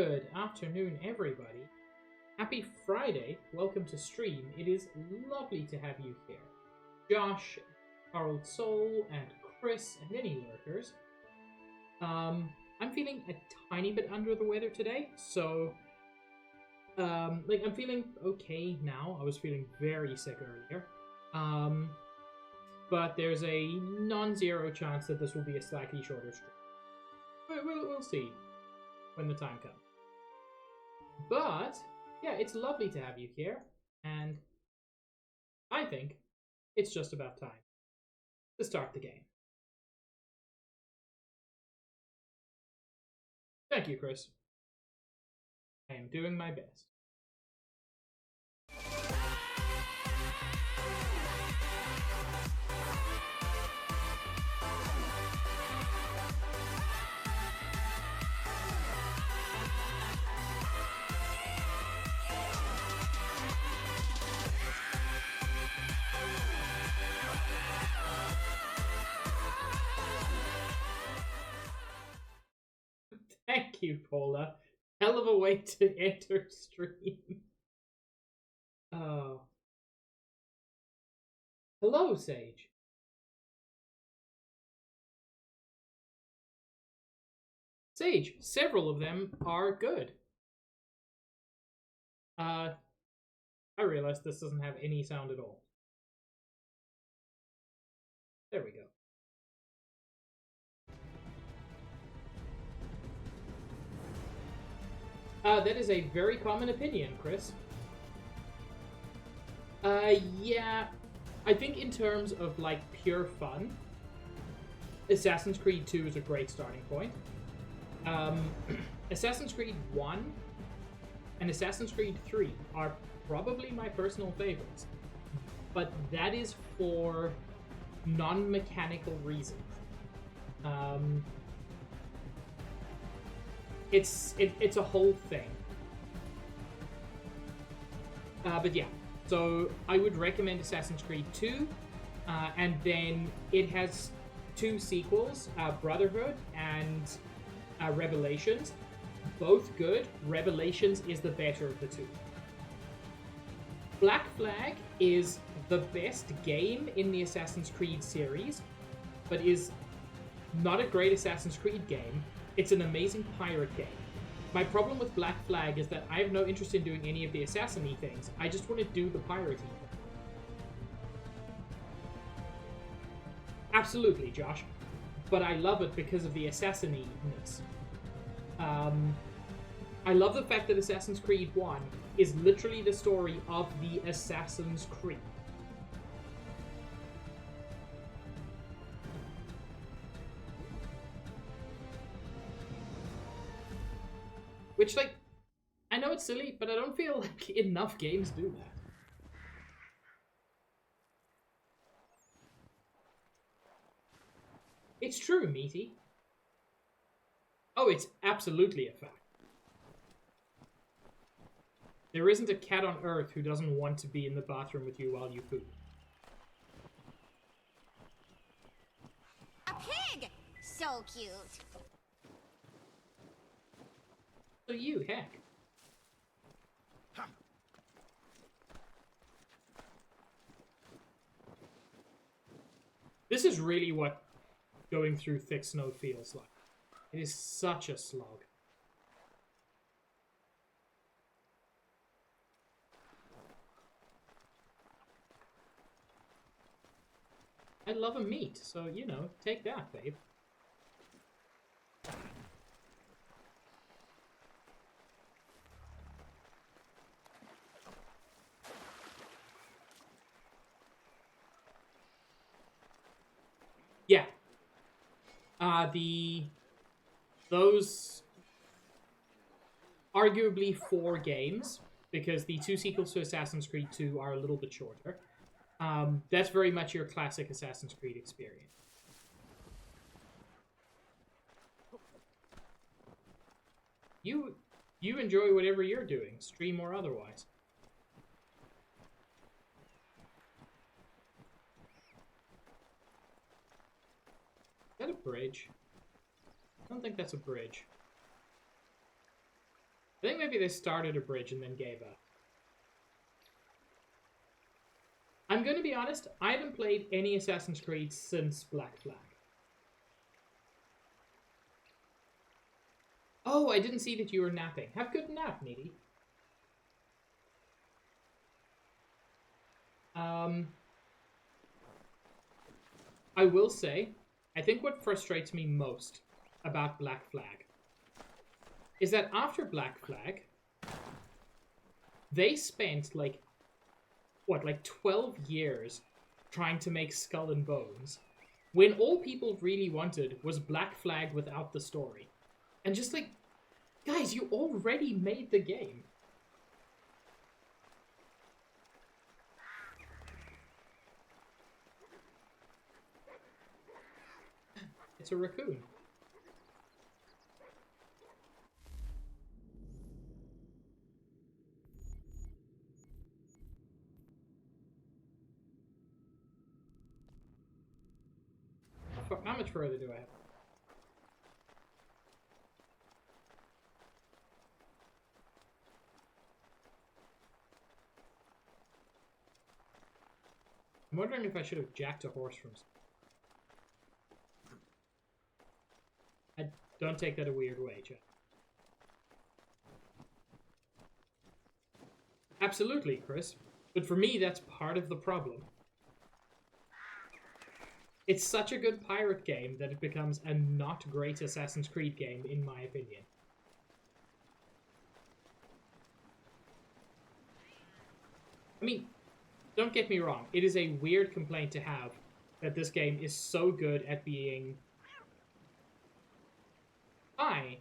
Good afternoon, everybody. Happy Friday. Welcome to stream. It is lovely to have you here. Josh, Harold Soul, and Chris, and many lurkers. I'm feeling a tiny bit under the weather today, so I'm feeling okay now. I was feeling very sick earlier. But there's a non-zero chance that this will be a slightly shorter stream. But we'll see when the time comes. But yeah, it's lovely to have you here, and I think it's just about time to start the game. Thank you, Chris. I am doing my best. Thank you, Paula. Hell of a way to enter stream. Oh. Hello, Sage. Sage, several of them are good. I realize this doesn't have any sound at all. There we go. That is a very common opinion, Chris. Yeah. I think in terms of, like, pure fun, Assassin's Creed 2 is a great starting point. Assassin's Creed 1 and Assassin's Creed 3 are probably my personal favorites. But that is for non-mechanical reasons. It's a whole thing. But yeah, so I would recommend Assassin's Creed 2, and then it has two sequels, Brotherhood and Revelations. Both good. Revelations is the better of the two. Black Flag is the best game in the Assassin's Creed series, but is not a great Assassin's Creed game. It's an amazing pirate game. My problem with Black Flag is that I have no interest in doing any of the assassin-y things. I just want to do the piratey thing. Absolutely, Josh. But I love it because of the assassin-y-ness. I love the fact that Assassin's Creed 1 is literally the story of the Assassin's Creed. Which, like, I know it's silly, but I don't feel like enough games do that. It's true, Meaty. Oh, it's absolutely a fact. There isn't a cat on Earth who doesn't want to be in the bathroom with you while you poop. A pig! So cute. So you, heck. This is really what going through thick snow feels like. It is such a slog. I love a meat, so, you know, take that, babe. Yeah. Those arguably 4 games, because the 2 sequels to Assassin's Creed 2 are a little bit shorter. That's very much your classic Assassin's Creed experience. You enjoy whatever you're doing, stream or otherwise. Is that a bridge? I don't think that's a bridge. I think maybe they started a bridge and then gave up. I'm going to be honest, I haven't played any Assassin's Creed since Black Flag. Oh, I didn't see that you were napping. Have a good nap, Needy. I will say, I think what frustrates me most about Black Flag is that after Black Flag, they spent like 12 years trying to make Skull and Bones, when all people really wanted was Black Flag without the story. And just like, guys, you already made the game. It's a raccoon. How much further do I have? I'm wondering if I should have jacked a horse from... I don't take that a weird way, Chad. Absolutely, Chris. But for me, that's part of the problem. It's such a good pirate game that it becomes a not great Assassin's Creed game, in my opinion. I mean, don't get me wrong. It is a weird complaint to have that this game is so good at being... Hi,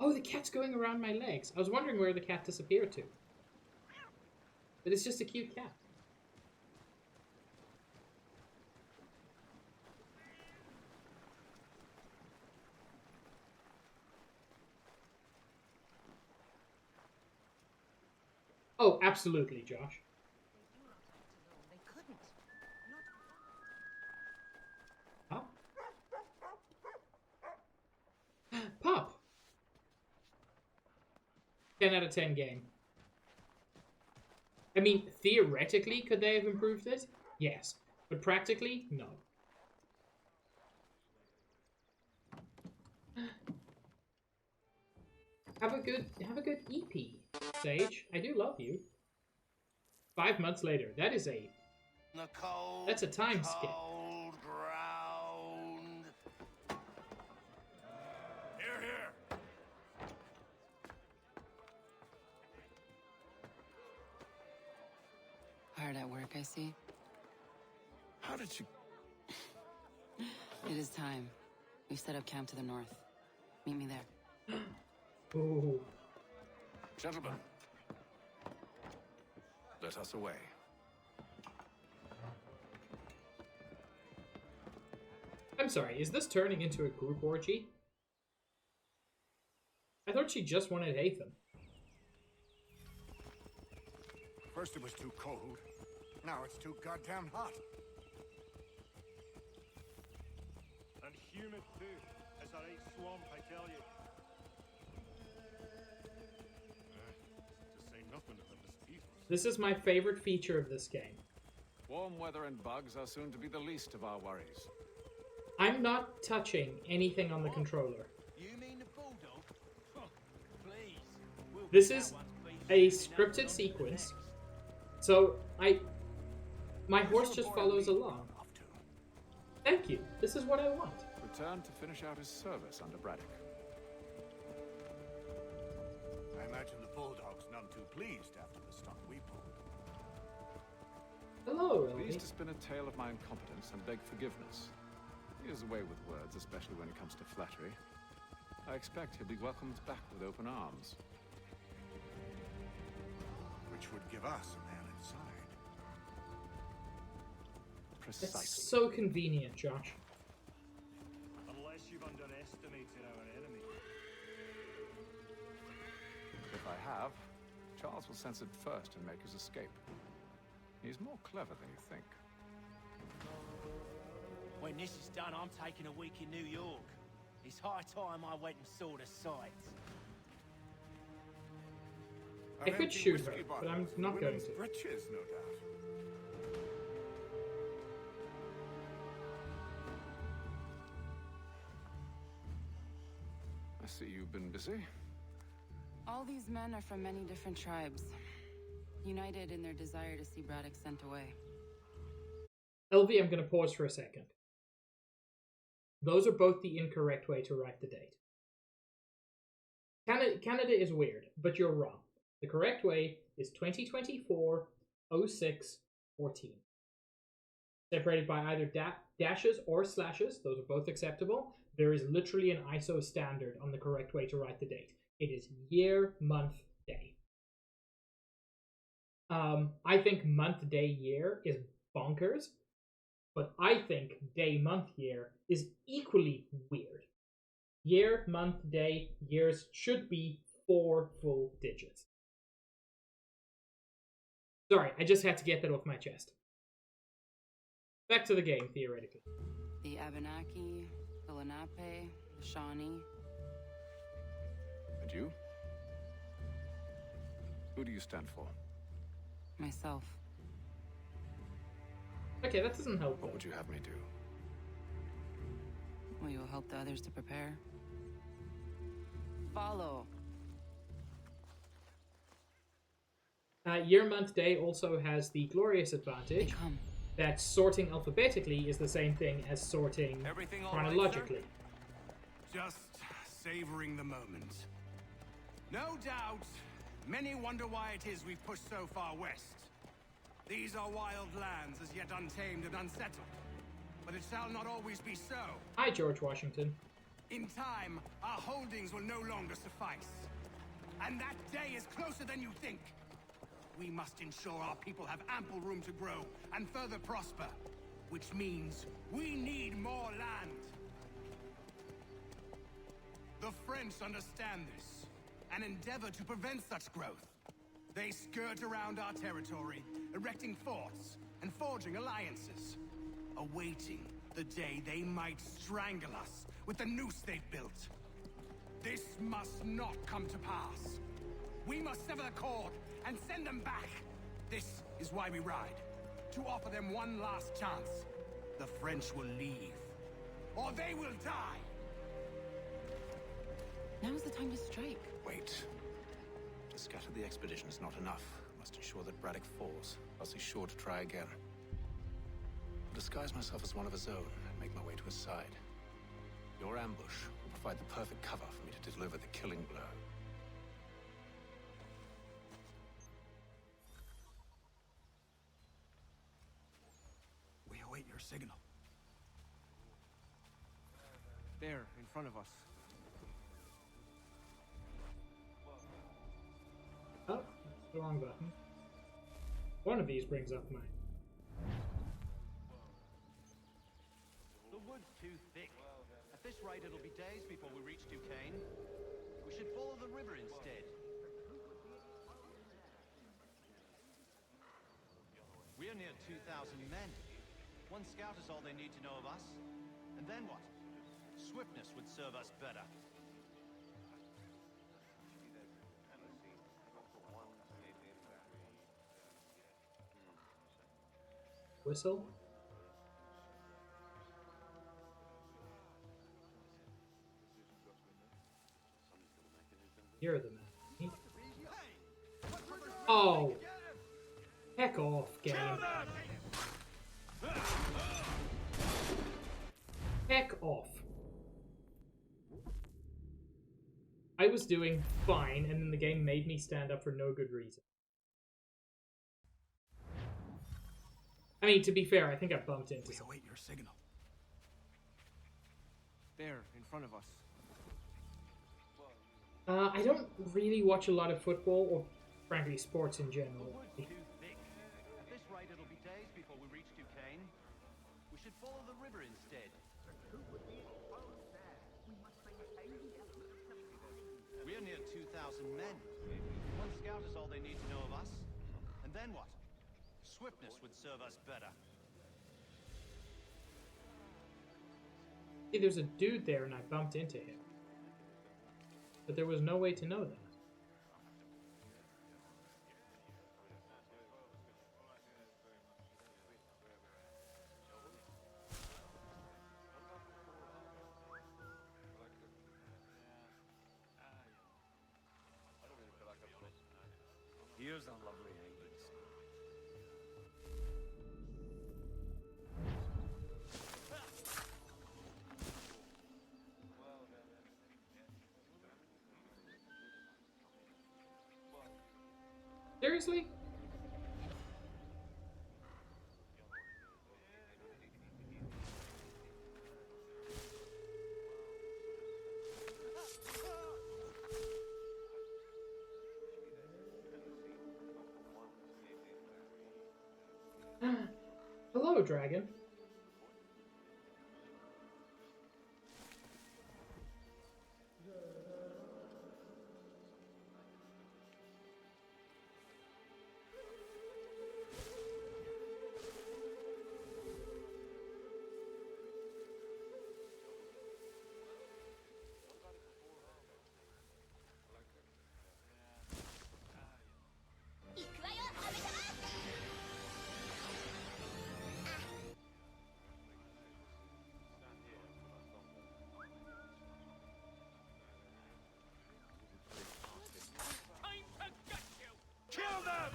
Oh, the cat's going around my legs. I was wondering where the cat disappeared to. But it's just a cute cat. Oh, absolutely, Josh. They couldn't. Pop? Pop! 10 out of 10 game. I mean, theoretically, could they have improved it? Yes. But practically, no. Have a good EP, Sage. I do love you. 5 months later. That is a... That's a time skip. Ground. Here, here. Hard at work, I see. How did you... It is time. We've set up camp to the north. Meet me there. Ooh. Gentlemen, let us away. I'm sorry, is this turning into a group orgy? I thought she just wanted Hatham. First it was too cold. Now it's too goddamn hot. And humid too. It's a right swamp, I tell you. To say nothing of the mosquitoes. This is my favorite feature of this game. Warm weather and bugs are soon to be the least of our worries. I'm not touching anything on the controller. You mean the bulldog? Please. This is a scripted sequence, so my horse just follows along. Thank you. This is what I want. Returned to finish out his service under Braddock. I imagine the Bulldog's none too pleased after the stunt we pulled. Hello, Ellie. Pleased to spin a tale of my incompetence and beg forgiveness. He is away with words, especially when it comes to flattery. I expect he'll be welcomed back with open arms. Which would give us a man inside. Precisely. That's so convenient, Josh. Unless you've underestimated our enemy. If I have, Charles will sense it first and make his escape. He's more clever than you think. When this is done, I'm taking a week in New York. It's high time I went and saw the sights. I An could empty shoot her, whiskey but bottle I'm for the not going women's to. Britches, no doubt. I see you've been busy. All these men are from many different tribes, united in their desire to see Braddock sent away. LV, I'm going to pause for a second. Those are both the incorrect way to write the date. Canada is weird, but you're wrong. The correct way is 2024 06 14. Separated by either dashes or slashes, those are both acceptable. There is literally an ISO standard on the correct way to write the date. It is year, month, day. I think month, day, year is bonkers, but I think day, month, year is equally weird. Year, month, day, years should be 4 full digits. Sorry, I just had to get that off my chest. Back to the game, theoretically. The Abenaki, the Lenape, the Shawnee. And you? Who do you stand for? Myself. Okay, that doesn't help. What would you have me do? Will you help the others to prepare? Follow. Year, month, day also has the glorious They advantage come. that sorting alphabetically is the same thing as sorting Everything all right, chronologically. Just savoring the moment. No doubt, many wonder why it is we've pushed so far west. These are wild lands as yet untamed and unsettled. But it shall not always be so. Hi, George Washington. In time, our holdings will no longer suffice. And that day is closer than you think. We must ensure our people have ample room to grow and further prosper. Which means we need more land. The French understand this and endeavor to prevent such growth. They skirt around our territory, erecting forts and forging alliances, awaiting the day they might strangle us with the noose they've built. This must not come to pass. We must sever the cord and send them back. This is why we ride, to offer them one last chance. The French will leave, or they will die. Now's the time to strike. Wait. To scatter the expedition is not enough. Must ensure that Braddock falls, else he's sure to try again. I'll disguise myself as one of his own and make my way to his side. Your ambush will provide the perfect cover for me to deliver the killing blow. We await your signal. There, in front of us. Oh, that's the wrong button. One of these brings up mine. The wood's too thick. At this rate, it'll be days before we reach Duquesne. We should follow the river instead. We're near 2,000 men. One scout is all they need to know of us. And then what? Swiftness would serve us better. Whistle. You're the man. Oh! Heck off, game. Heck off. I was doing fine, and then the game made me stand up for no good reason. I mean, to be fair, I think I bumped into We something. await your signal. There, in front of us. I don't really watch a lot of football, or frankly, sports in The general. wood's too thick. At this rate, it'll be days before we reach Duquesne. We should follow the river instead. We're near 2,000 men. One scout is all they need to know of us. And then what? Swiftness would serve us better. See, there's a dude there and I bumped into him. But there was no way to know that. Here's a lovely Hades. Seriously? Hello, dragon. Kill them!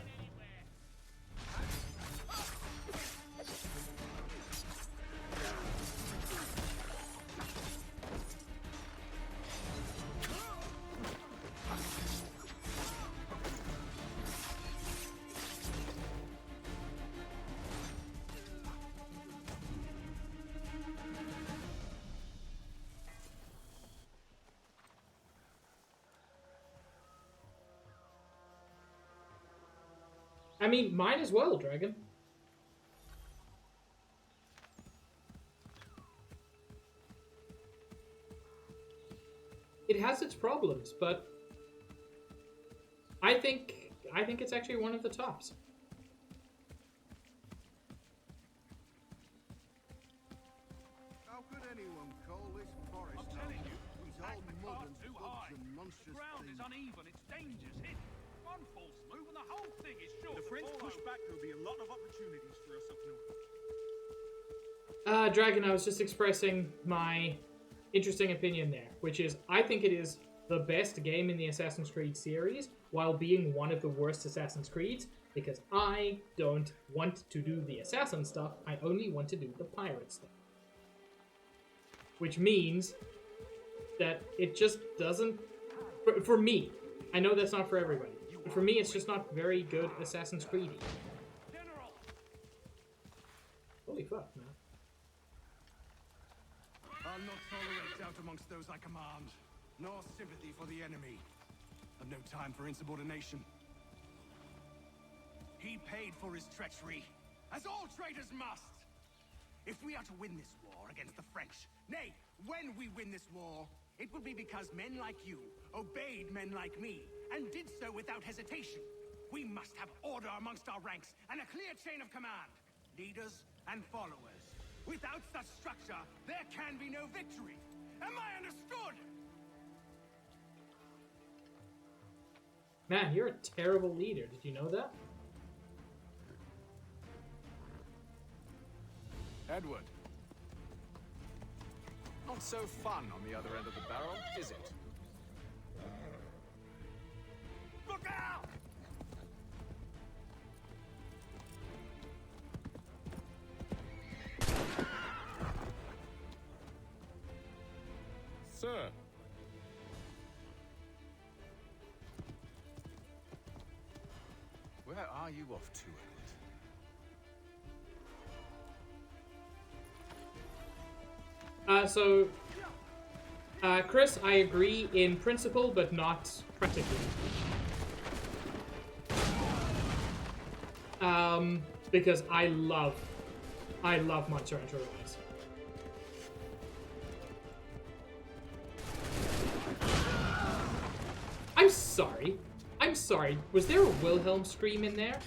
I mean, mine as well, dragon. It has its problems, but I think it's actually one of the tops. How could anyone call this forest? I'm telling you, These pack old the mud cart and too bugs high. and The monstrous ground is things. uneven, it's dangerous. Hit one false move and the whole thing is sure The to French fall push over. back, there'll be a lot of opportunities for us up north. Dragon, I was just expressing my interesting opinion there, which is I think it is the best game in the Assassin's Creed series, while being one of the worst Assassin's Creeds, because I don't want to do the assassin stuff, I only want to do the pirate stuff. Which means that it just doesn't... For me, I know that's not for everybody, but for me it's just not very good Assassin's Creed-y. General! Holy fuck, man. I'll not tolerate doubt amongst those I command, nor sympathy for the enemy. I've no time for insubordination. He paid for his treachery, as all traitors must. If we are to win this war against the French, nay, when we win this war, it will be because men like you obeyed men like me, and did so without hesitation. We must have order amongst our ranks, and a clear chain of command. Leaders and followers. Without such structure, there can be no victory. Am I understood? Man, you're a terrible leader. Did you know that? Edward. Not so fun on the other end of the barrel, is it? Look out! Sir. Where are you off to, Edward? Chris, I agree in principle, but not practically. Because I love Monster Hunter Rise. I'm sorry. Was there a Wilhelm scream in there?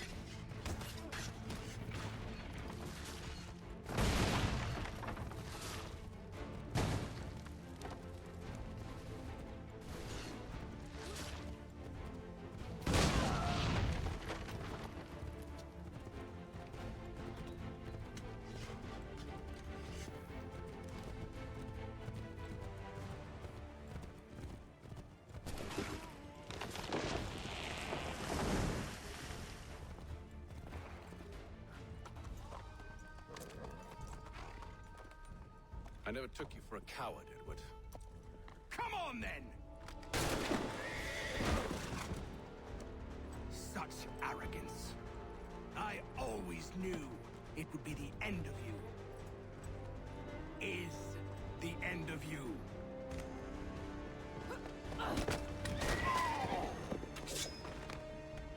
never took you for a coward, Edward. Come on, then! Such arrogance. I always knew it would be the end of you. Is the end of you.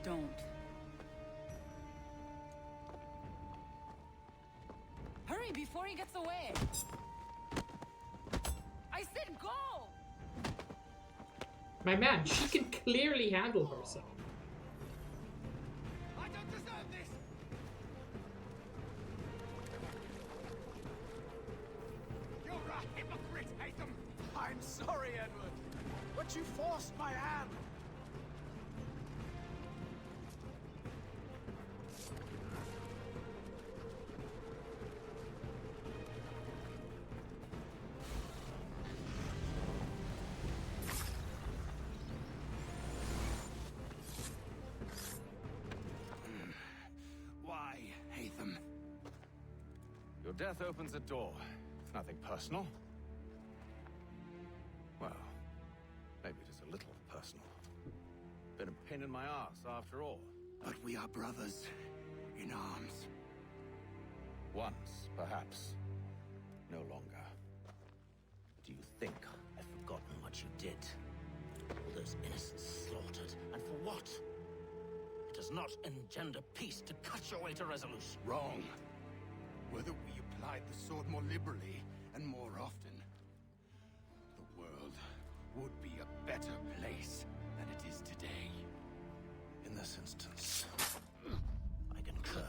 Don't. Hurry before he gets away! I said go! My man, she can clearly handle herself. I don't deserve this! You're a hypocrite, Haytham! I'm sorry, Edward, but you forced my hand. Why, Haytham? Your death opens a door. It's nothing personal. Well, maybe it is a little personal. Been a pain in my ass, after all. But we are brothers in arms. Once, perhaps. No longer. Do you think I've forgotten what you did? All those innocents slaughtered, and for what? It does not engender peace to cut your way to resolution. Wrong. Whether we applied the sword more liberally and more often, the world would be a better place than it is today. In this instance, I concur.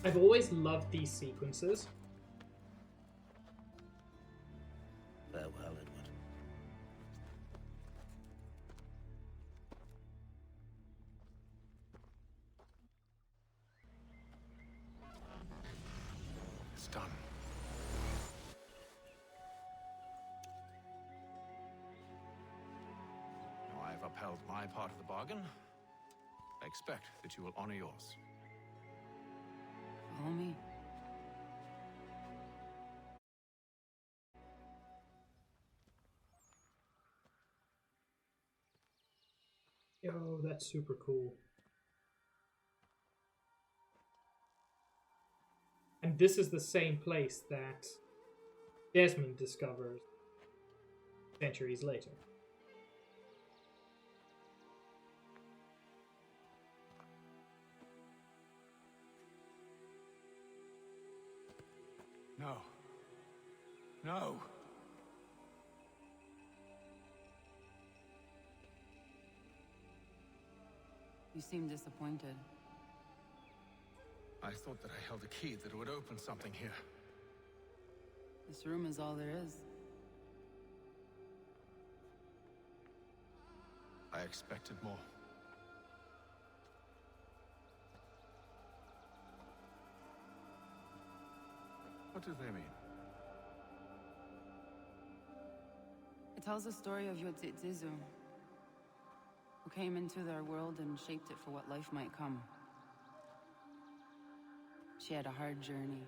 I've always loved these sequences. Farewell, Edward. it's done. Now I have upheld my part of the bargain. I expect that you will honor yours. Follow me. Yo, that's super cool. And this is the same place that Desmond discovers centuries later. No. No! You seem disappointed. I thought that I held a key that would open something here. This room is all there is. I expected more. What do they mean? It tells the story of Yotzitzizu, who came into their world and shaped it for what life might come. She had a hard journey,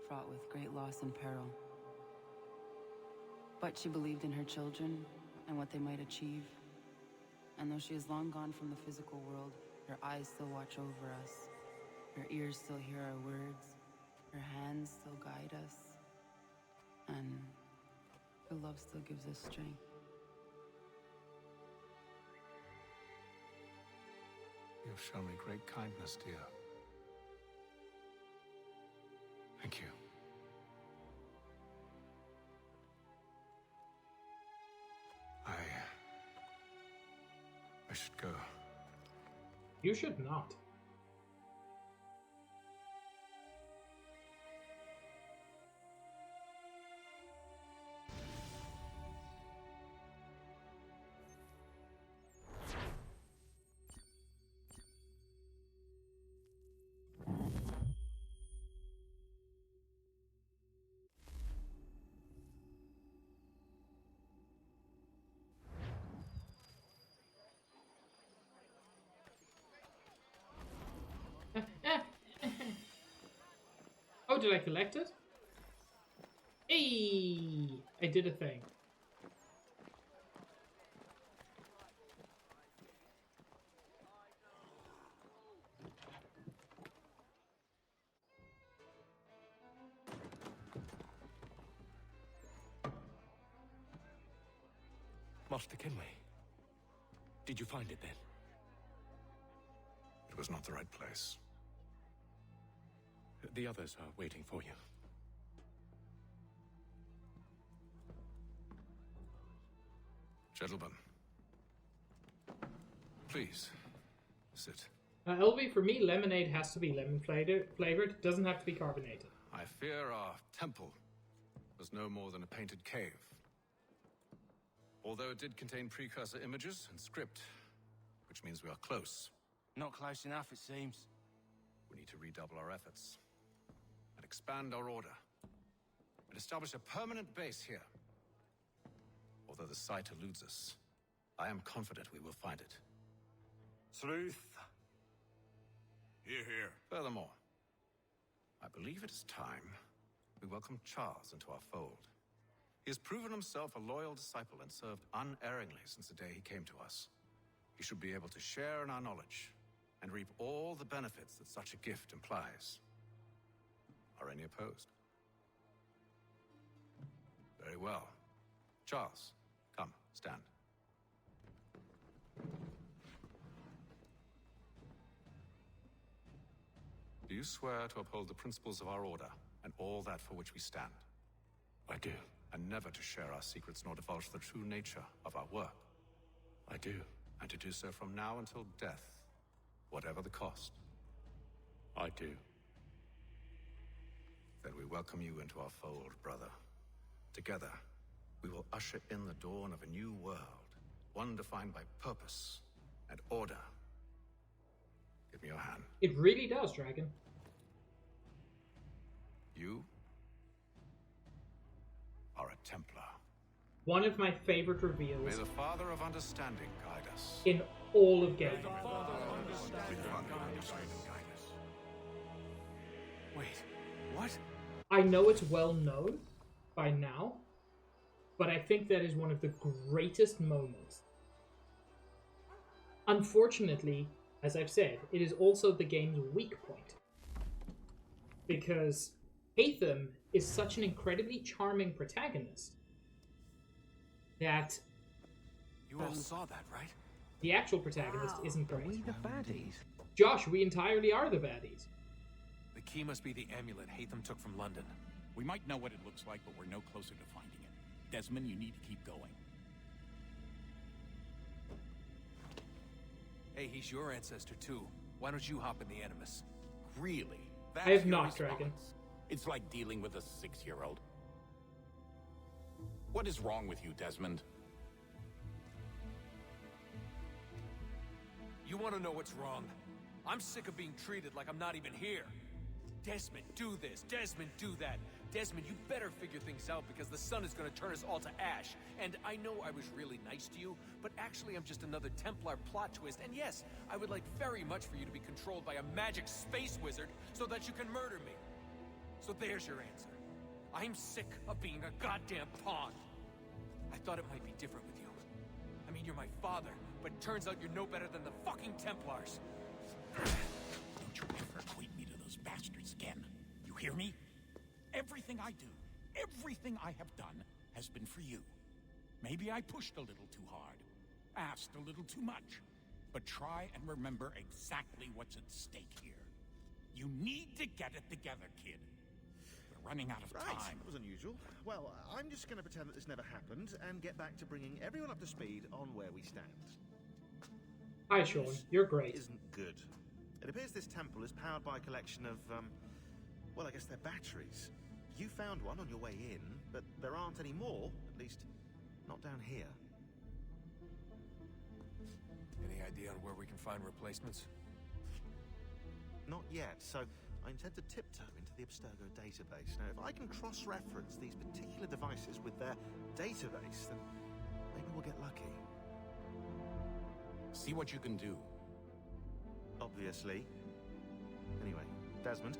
fraught with great loss and peril. But she believed in her children and what they might achieve. And though she is long gone from the physical world, her eyes still watch over us. Her ears still hear our words. Her hands still guide us. And her love still gives us strength. You've shown me great kindness, dear. Thank you. I should go. You should not. Oh, did I collect it? Hey! I did a thing. Master Kenway. Did you find it then? It was not the right place. The others are waiting for you. Gentlemen. Please, sit. LV, for me, lemonade has to be lemon flavored. It doesn't have to be carbonated. I fear our temple was no more than a painted cave. Although it did contain precursor images and script, which means we are close. Not close enough, it seems. We need to redouble our efforts and expand our order and establish a permanent base here. Although the site eludes us, I am confident we will find it. Truth. Hear, hear. Furthermore, I believe it is time we welcome Charles into our fold. He has proven himself a loyal disciple and served unerringly since the day he came to us. He should be able to share in our knowledge and reap all the benefits that such a gift implies. Are any opposed? Very well. Charles, come, stand. Do you swear to uphold the principles of our order and all that for which we stand? I do. And never to share our secrets nor divulge the true nature of our work? I do. And to do so from now until death, whatever the cost? I do. Then we welcome you into our fold, brother. Together, we will usher in the dawn of a new world, one defined by purpose and order. Give me your hand. It really does, Dragon. You are a Templar. One of my favorite reveals. May the Father of Understanding guide us. In all of gaming. Wait, what? I know it's well known by now, but I think that is one of the greatest moments. Unfortunately, as I've said, it is also the game's weak point. Because Haytham is such an incredibly charming protagonist that You all saw that, right? the actual protagonist isn't great. We the baddies. Josh, we entirely are the baddies. The key must be the amulet Haytham took from London. We might know what it looks like, but we're no closer to finding it. Desmond, you need to keep going. Hey, he's your ancestor too. Why don't you hop in the Animus? Really? I have not, Dragon. It's like dealing with a 6-year-old. What is wrong with you, Desmond? You want to know what's wrong? I'm sick of being treated like I'm not even here. Desmond, do this. Desmond, do that. Desmond, you better figure things out because the sun is going to turn us all to ash. And I know I was really nice to you, but actually I'm just another Templar plot twist. And yes, I would like very much for you to be controlled by a magic space wizard so that you can murder me. So there's your answer. I'm sick of being a goddamn pawn. I thought it might be different with you. I mean, you're my father, but it turns out you're no better than the fucking Templars. Don't you ever equate me to those bastards again. You hear me? Everything I do, everything I have done, has been for you. Maybe I pushed a little too hard, asked a little too much, but try and remember exactly what's at stake here. You need to get it together, kid. We're running out of time. That was unusual. Well, I'm just going to pretend that this never happened and get back to bringing everyone up to speed on where we stand. Hi, Sean. You're great. Isn't good. It appears this temple is powered by a collection of, well, I guess they're batteries. You found one on your way in, but there aren't any more, at least not down here. Any idea on where we can find replacements? Not yet, so I intend to tiptoe into the Abstergo database. Now, if I can cross-reference these particular devices with their database, then maybe we'll get lucky. See what you can do. Obviously. Anyway, Desmond,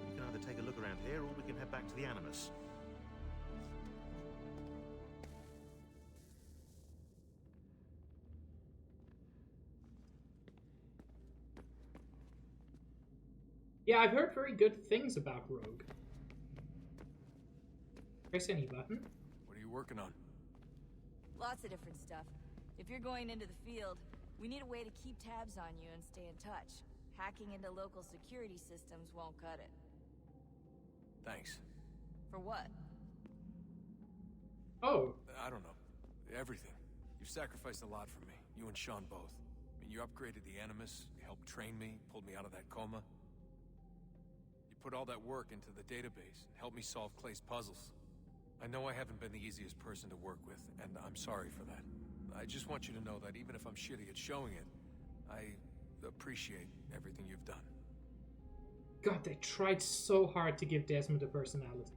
you can either take a look around here or we can head back to the Animus. Yeah, I've heard very good things about Rogue. Press any button. What are you working on? Lots of different stuff. If you're going into the field, we need a way to keep tabs on you and stay in touch. Hacking into local security systems won't cut it. Thanks. For what? Oh. I don't know. Everything. You've sacrificed a lot for me. You and Sean both. I mean, you upgraded the Animus, you helped train me, pulled me out of that coma. You put all that work into the database and helped me solve Clay's puzzles. I know I haven't been the easiest person to work with, and I'm sorry for that. I just want you to know that even if I'm shitty at showing it, I appreciate everything you've done. God, they tried so hard to give Desmond a personality.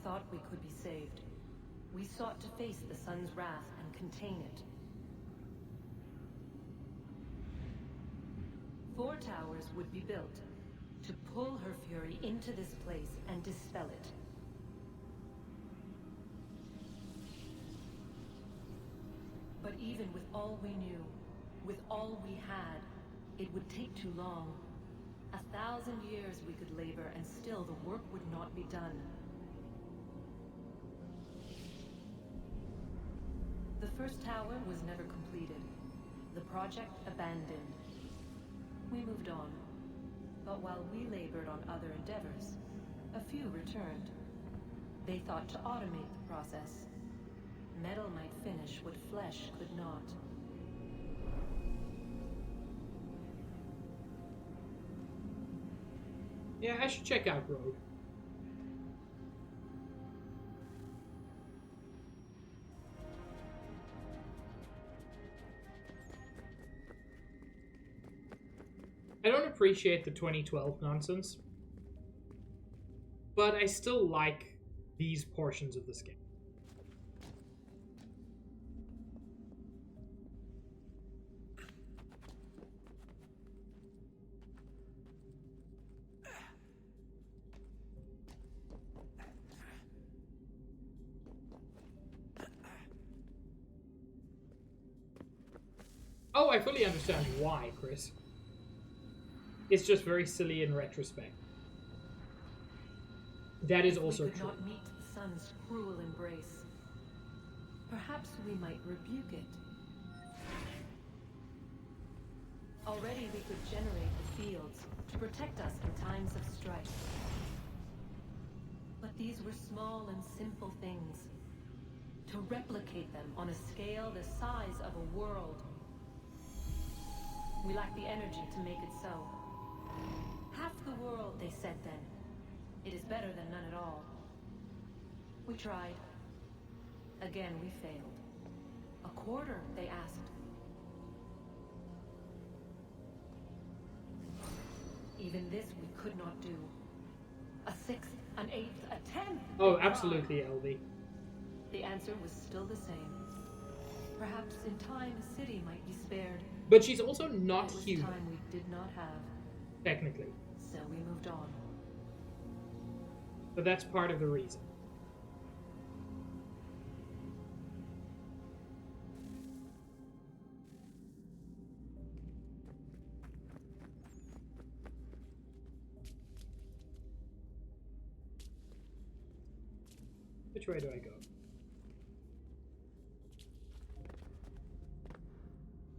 Thought we could be saved. We sought to face the sun's wrath and contain it. 4 towers would be built to pull her fury into this place and dispel it. But even with all we knew, with all we had, it would take too long. 1,000 years we could labor and still the work would not be done. The first tower was never completed. The project abandoned. We moved on. But while we labored on other endeavors, a few returned. They thought to automate the process. Metal might finish what flesh could not. Yeah, I should check out Rogue. I don't appreciate the 2012 nonsense, but I still like these portions of this game. Oh, I fully understand why, Chris. It's just very silly in retrospect. That is also true. We could true. not meet the sun's cruel embrace. Perhaps we might rebuke it. Already we could generate the fields to protect us in times of strife. But these were small and simple things. To replicate them on a scale the size of a world. We lack the energy to make it so. Half the world, they said then. It is better than none at all. We tried. Again, we failed. A quarter, they asked. Even this we could not do. A sixth, an eighth, a tenth. Oh, absolutely, LV. The answer was still the same. Perhaps in time a city might be spared. But she's also not human. Time we did not have. Technically. So we moved on. But that's part of the reason. Which way do I go?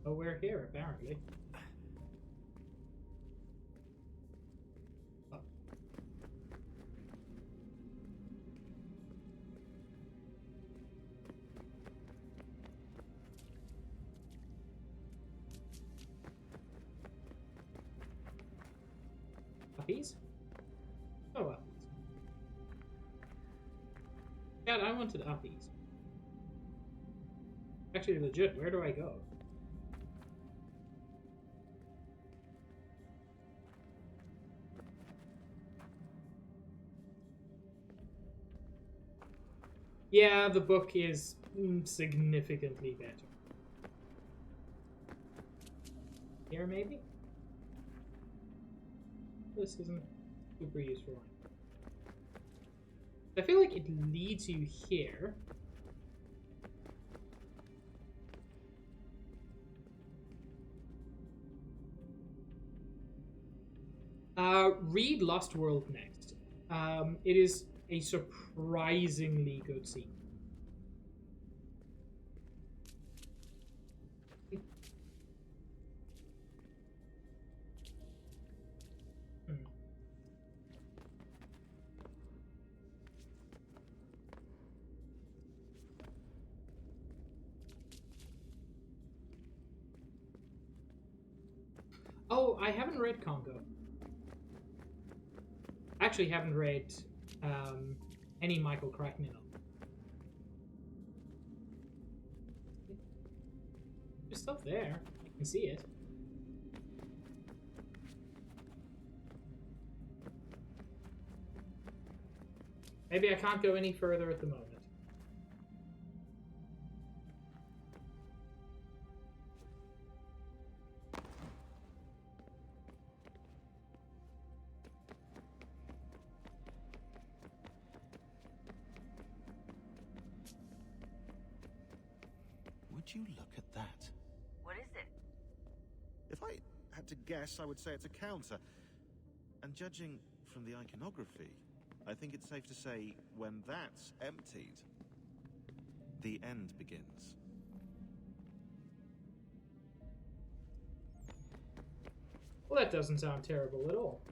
Oh, we're here, apparently. Oh. Cat, I wanted uppies. Actually, legit, where do I go? Yeah, the book is significantly better. Here, maybe? This isn't super useful. I feel like it leads you here. Read Lost World next. It is a surprisingly good scene. Oh, I haven't read Congo. I actually haven't read any Michael Crichton. There's stuff there. I can see it. Maybe I can't go any further at the moment. Would you look at that? What is it? If I had to guess, I would say it's a counter. And judging from the iconography, I think it's safe to say when that's emptied, the end begins. Well, that doesn't sound terrible at all.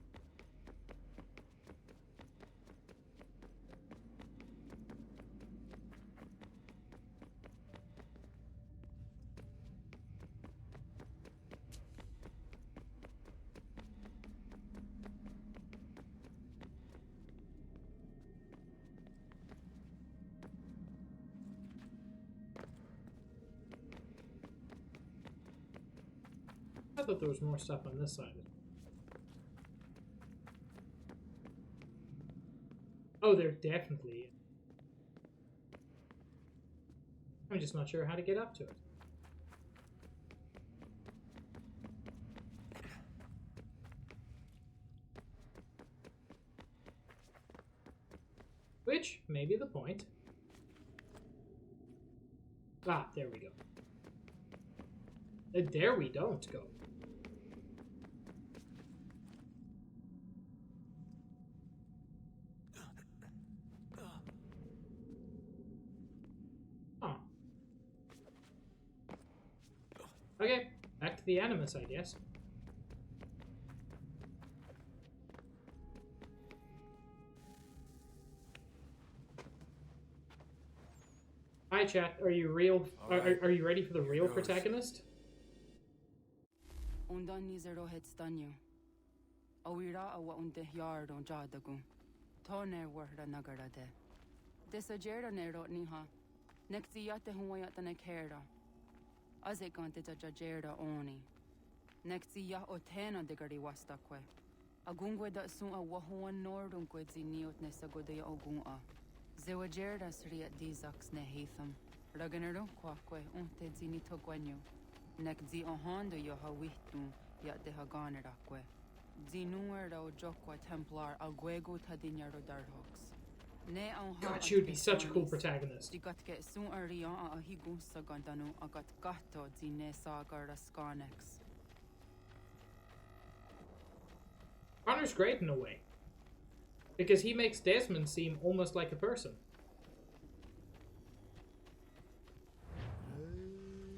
I thought there was more stuff on this side. Oh, there definitely is. I'm just not sure how to get up to it. Which may be the point. Ah, there we go. There we don't go. Okay, back to the Animus, I guess. Hi, chat. Are you real? Are you ready for the real protagonist? Undan nizero het stanyo. Awira awa unde yardo jadagu. Toner warda nagarade. Desajera nero niha. Nexiyate huayata nekera. Azekante jajerda oni. Nexia otena degari wastakwe. Agungwe da sun a wahuan nordungwe ziniot nesagodea ogunga. Zewajerda sriat dizax ne heatham. Raganero quaque unte zinito guanyo. Nekzi ohando yo hawitu yat de haganeraque. Zinuera o jokwa templar aguego tadinyaro darhox. God, she would be such a cool protagonist. Connor's great in a way. Because he makes Desmond seem almost like a person.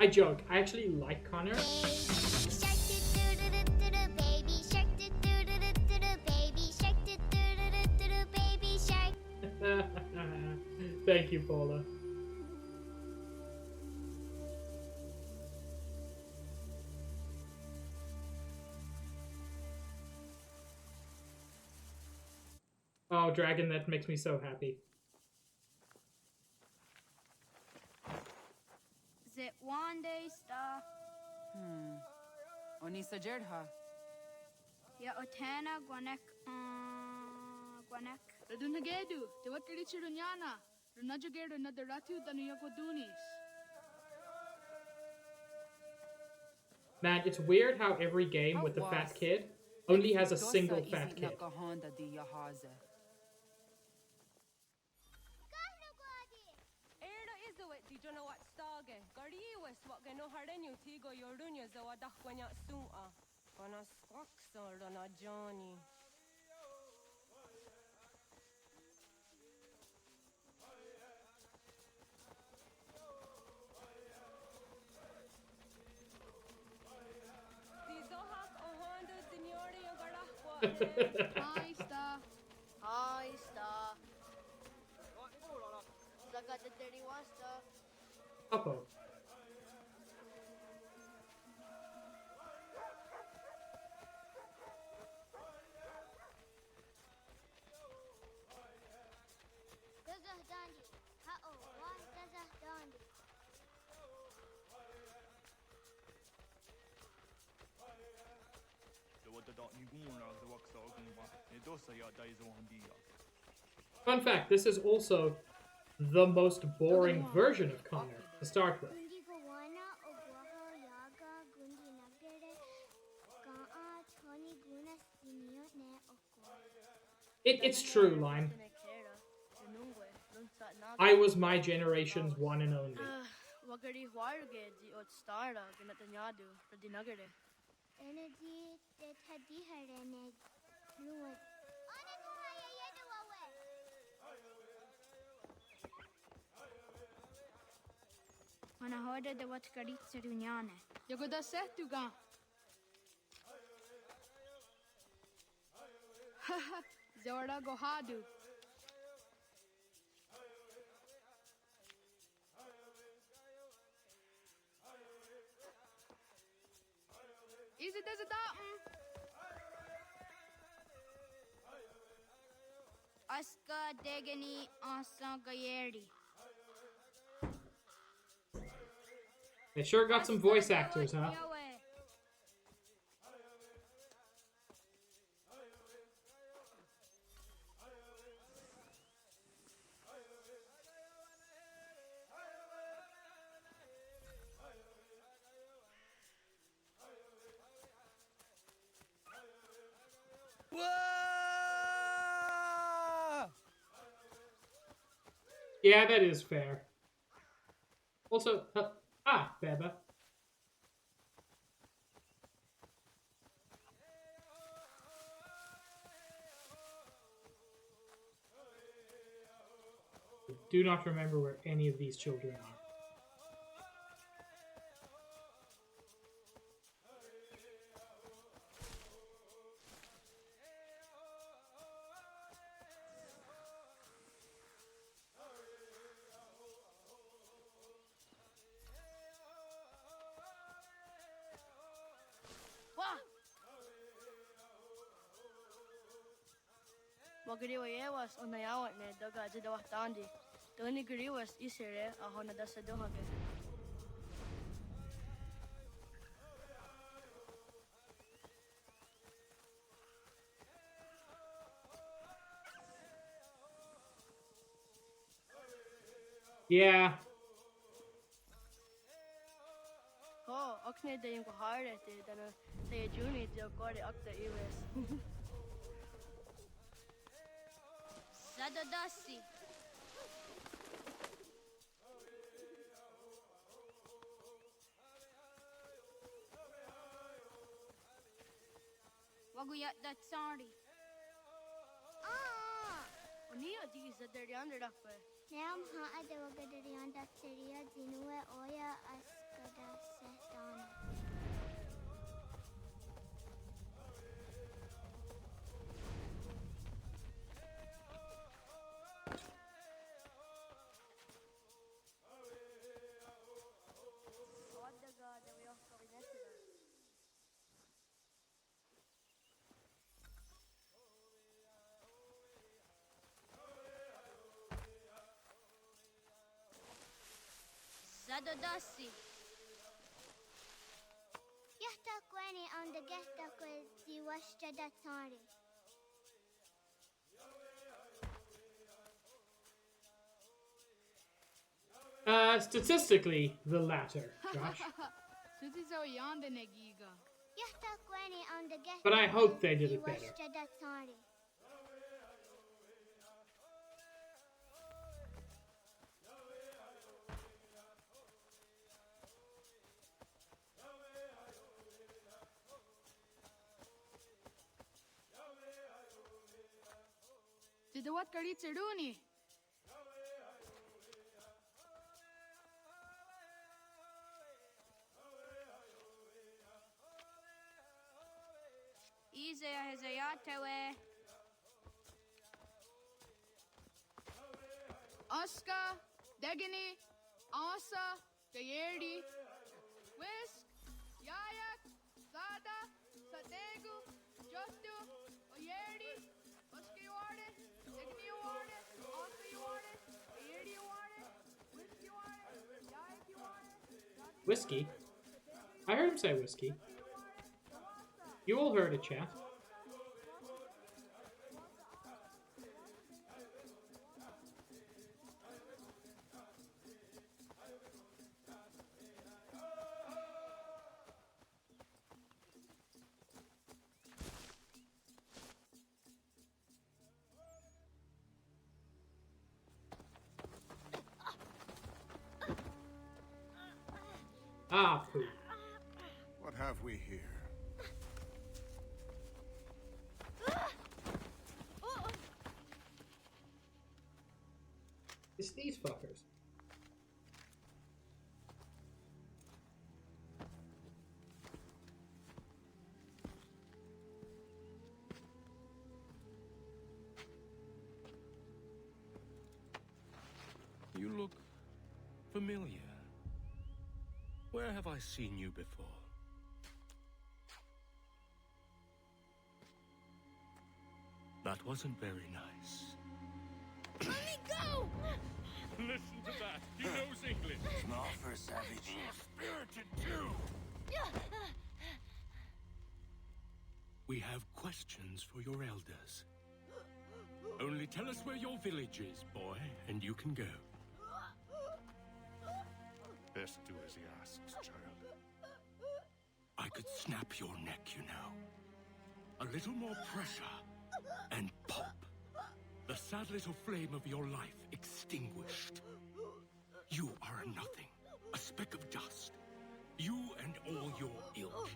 I joke, I actually like Connor. Thank you, Paula. Oh, Dragon, that makes me so happy. it one day star? Onisa Jerdha. Ya Otana Gwanek Gwanek. Radunagedu, the Wakarichirunyana, Runajagedu Nadaratu Danuyakodunis. Man, it's weird how every game with the fat kid only has a single fat kid. Hi, Star. Hi, Star. Zaga the dirty one, Star. Uppo. Fun fact, this is also the most boring version of Connor to start with. It's true, Lime. I was my generation's one and only. Wagari Warge, the old star, Ginatanyadu, the Dinagare. Energy that had the Harene fluid. When I heard the what Karitsa Dunyane. You go da set to go. Zorda Gohadu. Is it as a Aska Degani Asa Gayeri. They sure got some voice actors, huh? Yeah, that is fair. Also, Beba. I do not remember where any of these children are. Wagariwas on the Yawat ne Doga Jidawatandi. The only Gariwas Isere, a Honadasa Dohage. Yeah. Oh, Okne de Yunguhare, then a Juni, the Gori Okta US. Zadodasi. Waguyat that sorry. Onia these are the under up. Now, ha, the Wagadarian that Seria, Zinue, Oya, Askada, Setana. Zadodasi. Queni on the guest quiz the Washada Tari. Statistically, the latter, Josh. But I hope they did it better. What कड़ी Chaduni Easy Hazayatewe Oscar Degani Asa Gayerdi Whisk Yayak Zada Sadegu Justu Oyerdi Oscar Yuarde Degani Yuarde Asa Yuarde Gayerdi Yuarde Whisk Yuarde Yayak Yuarde Whiskey? I heard him say whiskey. You all heard it, chat. Ah, poo. What have we here? It's these fuckers. You look familiar. Where have I seen you before? That wasn't very nice. Let me go! Listen to that. He knows English. Small for a savage. Spirited too. We have questions for your elders. Only tell us where your village is, boy, and you can go. Best do as he asks, child. I could snap your neck, you know. A little more pressure, and pop. The sad little flame of your life extinguished. You are a nothing, a speck of dust. You and all your ilk,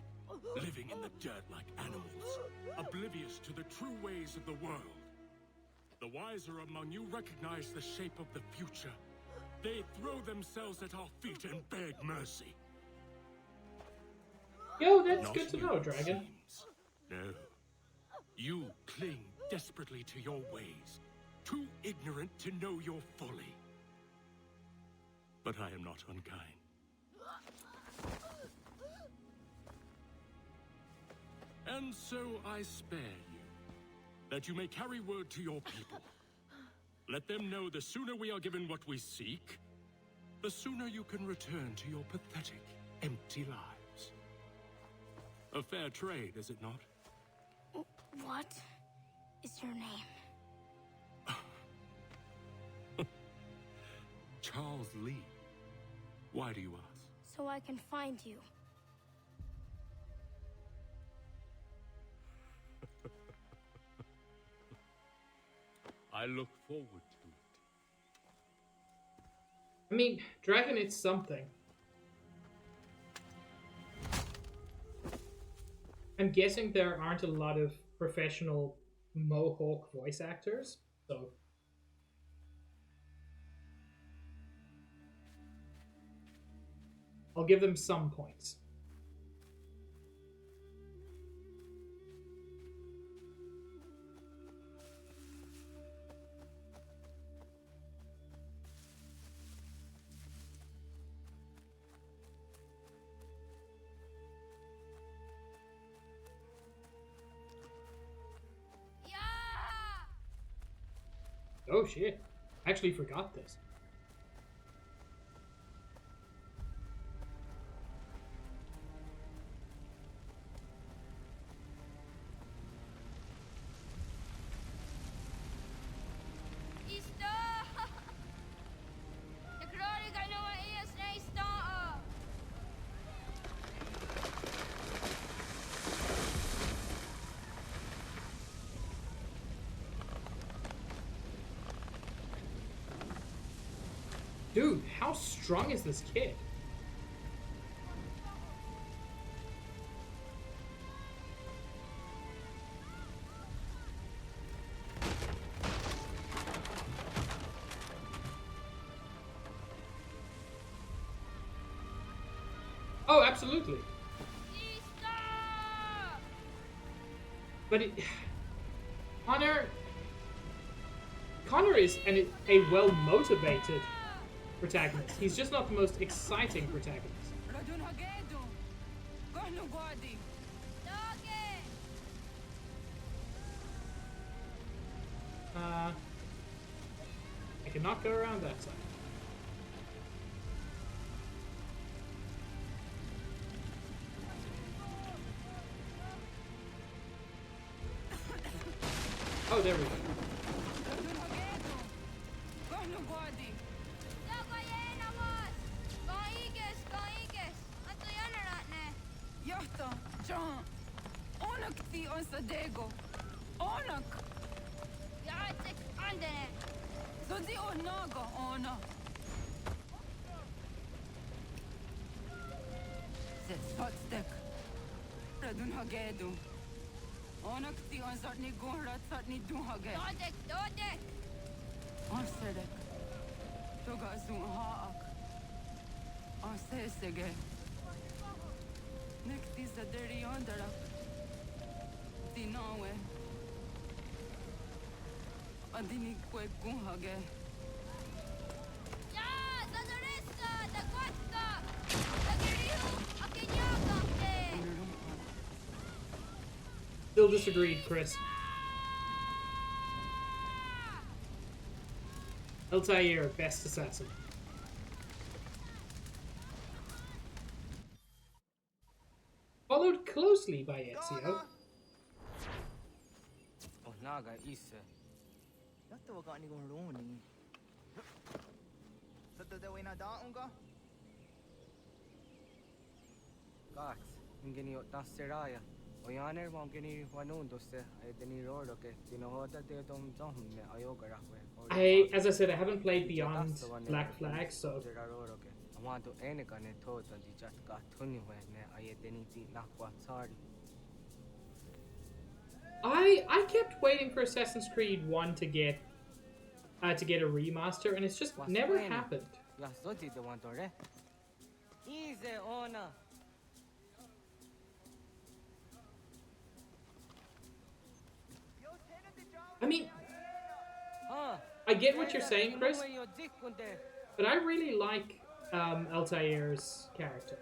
living in the dirt like animals, oblivious to the true ways of the world. The wiser among you recognize the shape of the future. They throw themselves at our feet and beg mercy. Yo, that's Not good to you, know, it Dragon. seems. No. You cling desperately to your ways, too ignorant to know your folly. But I am not unkind. And so I spare you, that you may carry word to your people. Let them know the sooner we are given what we seek, the sooner you can return to your pathetic, empty lives. A fair trade, is it not? What is your name? Charles Lee. Why do you ask? So I can find you. I look forward to it. I mean, Dragon is something. I'm guessing there aren't a lot of professional Mohawk voice actors, so... I'll give them some points. Oh shit, I actually forgot this. Dude, how strong is this kid? Oh, absolutely. But Connor is a well-motivated protagonist. He's just not the most exciting protagonist. I cannot go around that side. Oh, there we go. John, onak ti on sadego. Onak. Jacek andene. Zodi onago ona. Zet spotstek. Radun hagedu. Onak ti on zatni gunrat zatni duhage. Dodek. On sedek. Toga zun haak. On sesege. Nekti za deri ondarak. Dinawe. Adini kwe gunhage. Ja, zadoressa, da kotka. Da girihu, akenyakakte. Still disagreed, Chris. Altair, best assassin. Followed closely by Ezio. Oh, naga isse. Yatta wakani gon roni. Sadda de wena da unga. Gats, ingeni tasseraya. Oyaner mongeni wanundosse. Edeni rodoke. Dinohoda de dom zohne ayogara. As I said, I haven't played beyond Black Flag, so. I kept waiting for Assassin's Creed 1 to get a remaster, and it's just never happened. I mean, I get what you're saying, Chris, but I really like Altair's character.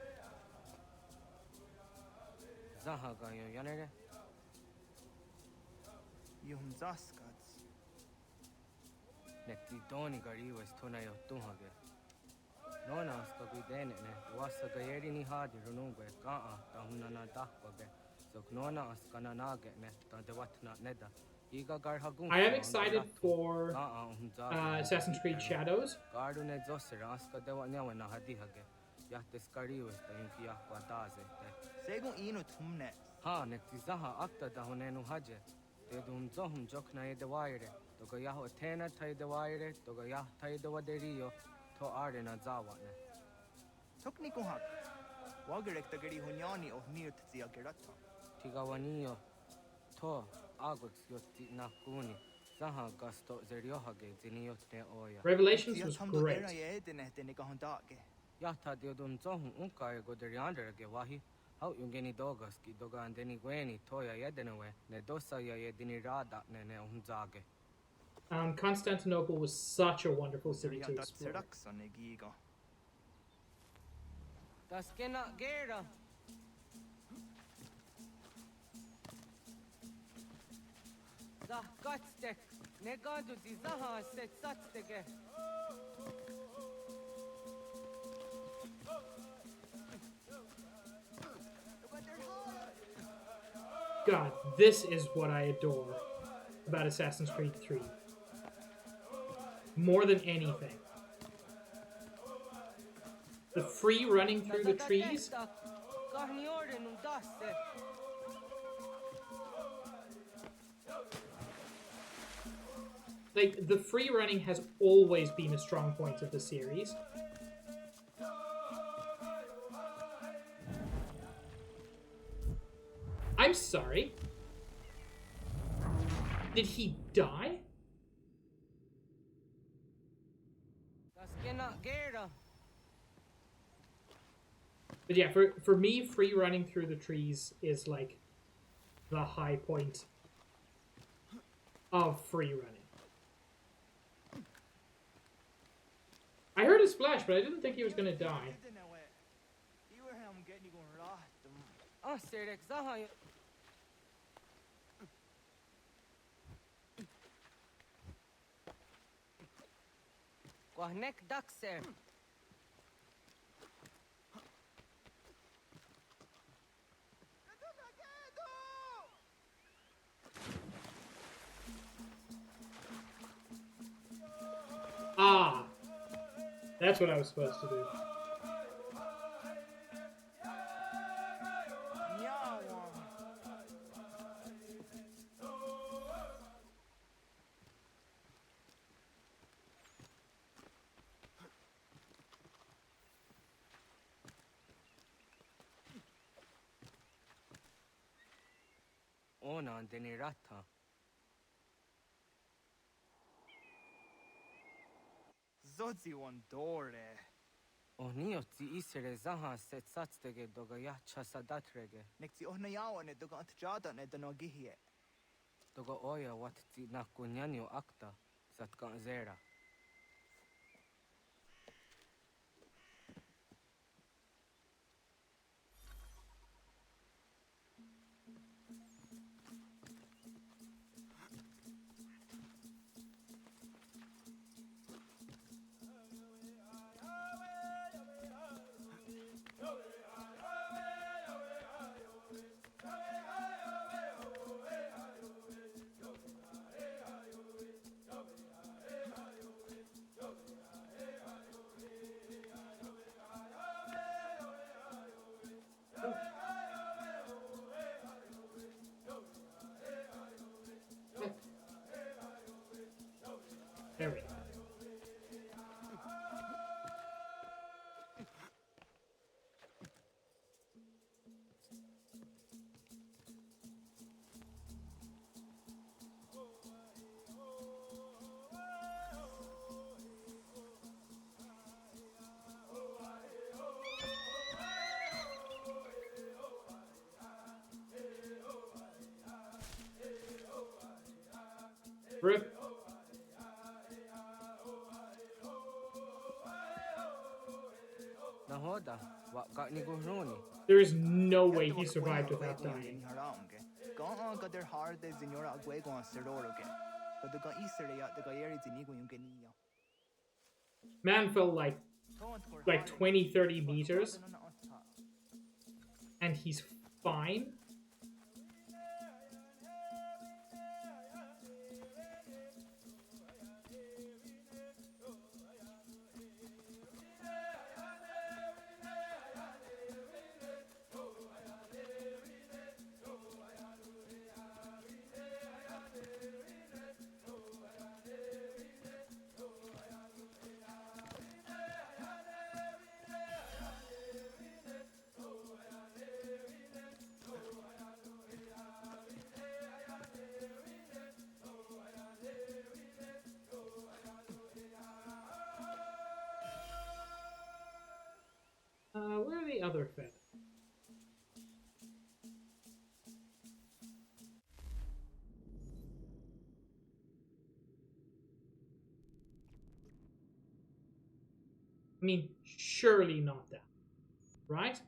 I am excited for Assassin's Creed Shadows. Revelations was great. Constantinople was such a wonderful city to explore. God, this is what I adore about Assassin's Creed 3. More than anything. The free running through the trees. like, the free running has always been a strong point of the series. I'm sorry. Did he die? But yeah, for me, free running through the trees is like the high point of free running. I heard a splash, but I didn't think he was gonna die. Ah, that's what I was supposed to do. Ona deni rata. Zodzi on dore. Oni otzi isere zaha set satstege doga ya chasadatrege. Nekzi ohna yawane doga atjada ne donogihie. Doga oya watzi nakunyanyo akta satkan zera. There we go. Rip. There is no way he survived without dying. Man fell like 20-30 meters and he's fine. Where are the other feathers? I mean, surely not that, right?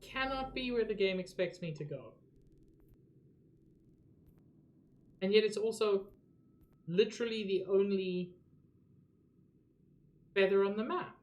Cannot be where the game expects me to go. And yet it's also literally the only feather on the map.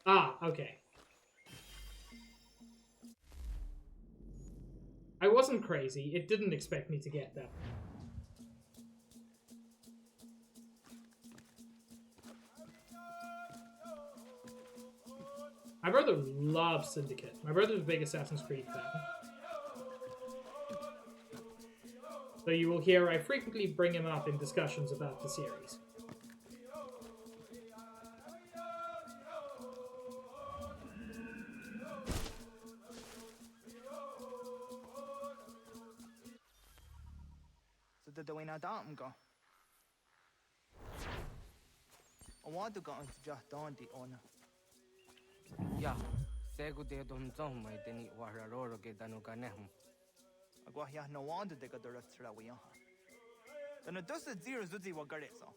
Ah, okay. I wasn't crazy. It didn't expect me to get that. My brother loves Syndicate. My brother's a big Assassin's Creed fan. So you will hear I frequently bring him up in discussions about the series. Doina Damga. I want to go into just on the honor. Yeah, Segu de Don Zoma, then it was a roar get the Nuganem. I go here no wonder they got the rest of the then it does the zero Zuzi Wagaresa.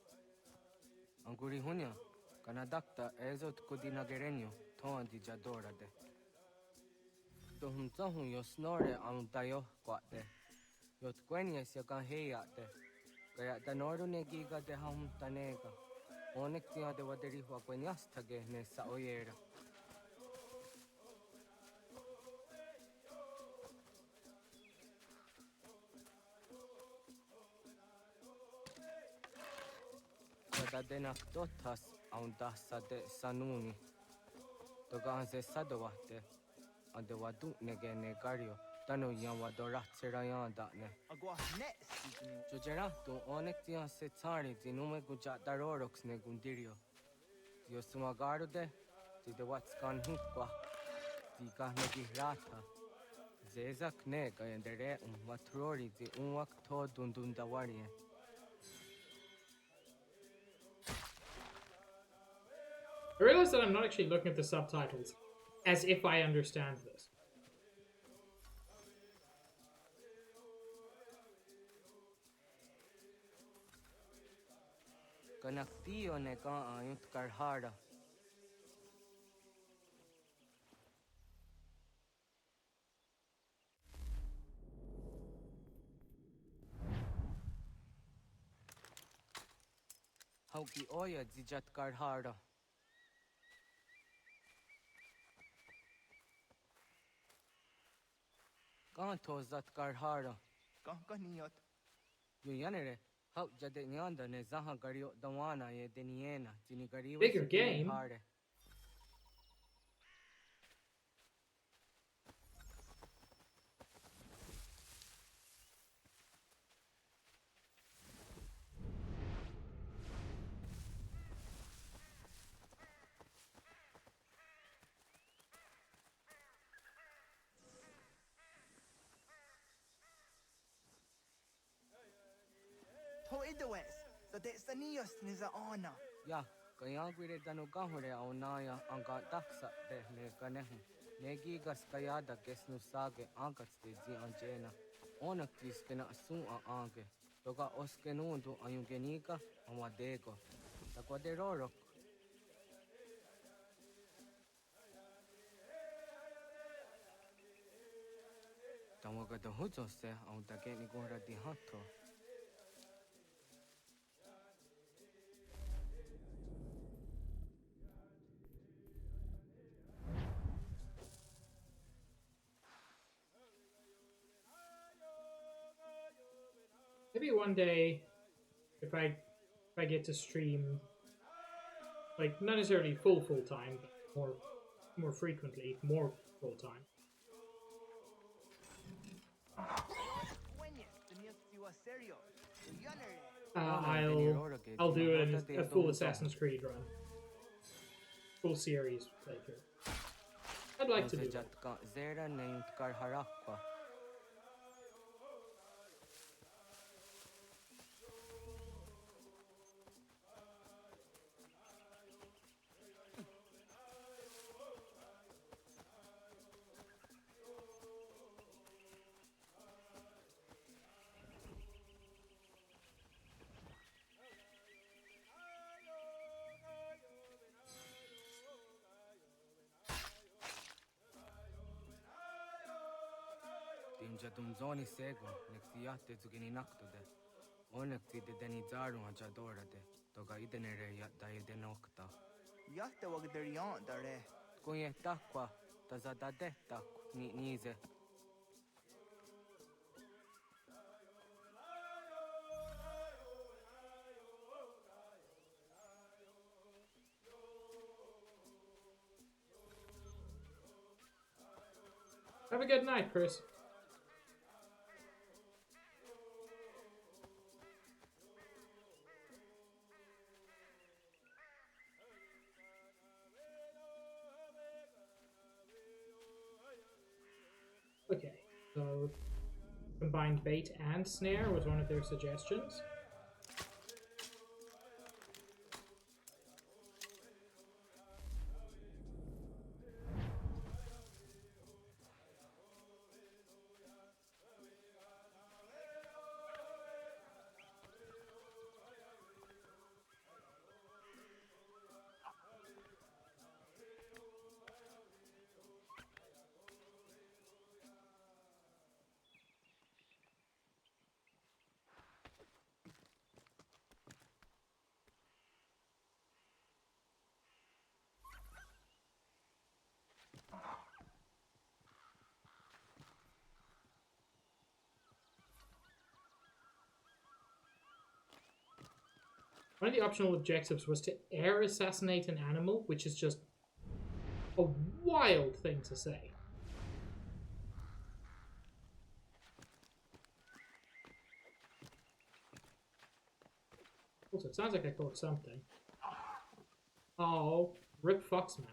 Anguri Hunya, Canadacta, Ezot Kudina Gerenio, Ton di Jadora de. Don Zohun, your snore on Dio, what there. Yot Gwenius ya kan heya te. Kaya tanoru ne giga de ham tanega. Onek tia de waderi wa Gwenias tage ne sa oyera. Kada denak dotas aundasa de sanuni. Toga anse sadowate. Ande wadu nege negario. Tano yama doratserayan datne. Agua next. Jojerato onektia setari dinume guja darorox ne gundirio. Dio sumagaro de the what's gone hukwa. Di kahne rata. Zezak nega and the re matrori di unwak to dundundawarie. I realize that I'm not actually looking at the subtitles as if I understand this. Kanaktiyo ne ka ayut karhara. Hauki oya zijat karhara. Kan tozat karhara. Kan kaniyot. Yuyanere. How jade nyanda ne zaha gario dawana ye deniena jini gario. Bigger game. Ho idowes. So that's the neos niza ona. Yeah, kaya gwire dano gahure aunaya anga daksa de ne ganehu. Negi gas kaya da gesnu sage angats de zi anjena. Ona kis kena asun a ange. Toga oskenundu ayungenika amadego. Takwa de rorok. Tawaga da hujo se aun da geni gora di hatto. Maybe one day, if I get to stream, like not necessarily full time, but more frequently, more full time. I'll do a full Assassin's Creed run, full series playthrough. I'd like to do that. Jatum zoni sego, nexiate zugini naktude. Onekti de deni zaru ajadorade, toga idenere yatta idenokta. Yatte wagderian dare. Kunye takwa, tazadade tak ni nize. Have a good night, Chris. Okay, so combined bait and snare was one of their suggestions. One of the optional objectives was to air assassinate an animal, which is just a wild thing to say. Also, it sounds like I caught something. Oh, rip Foxman.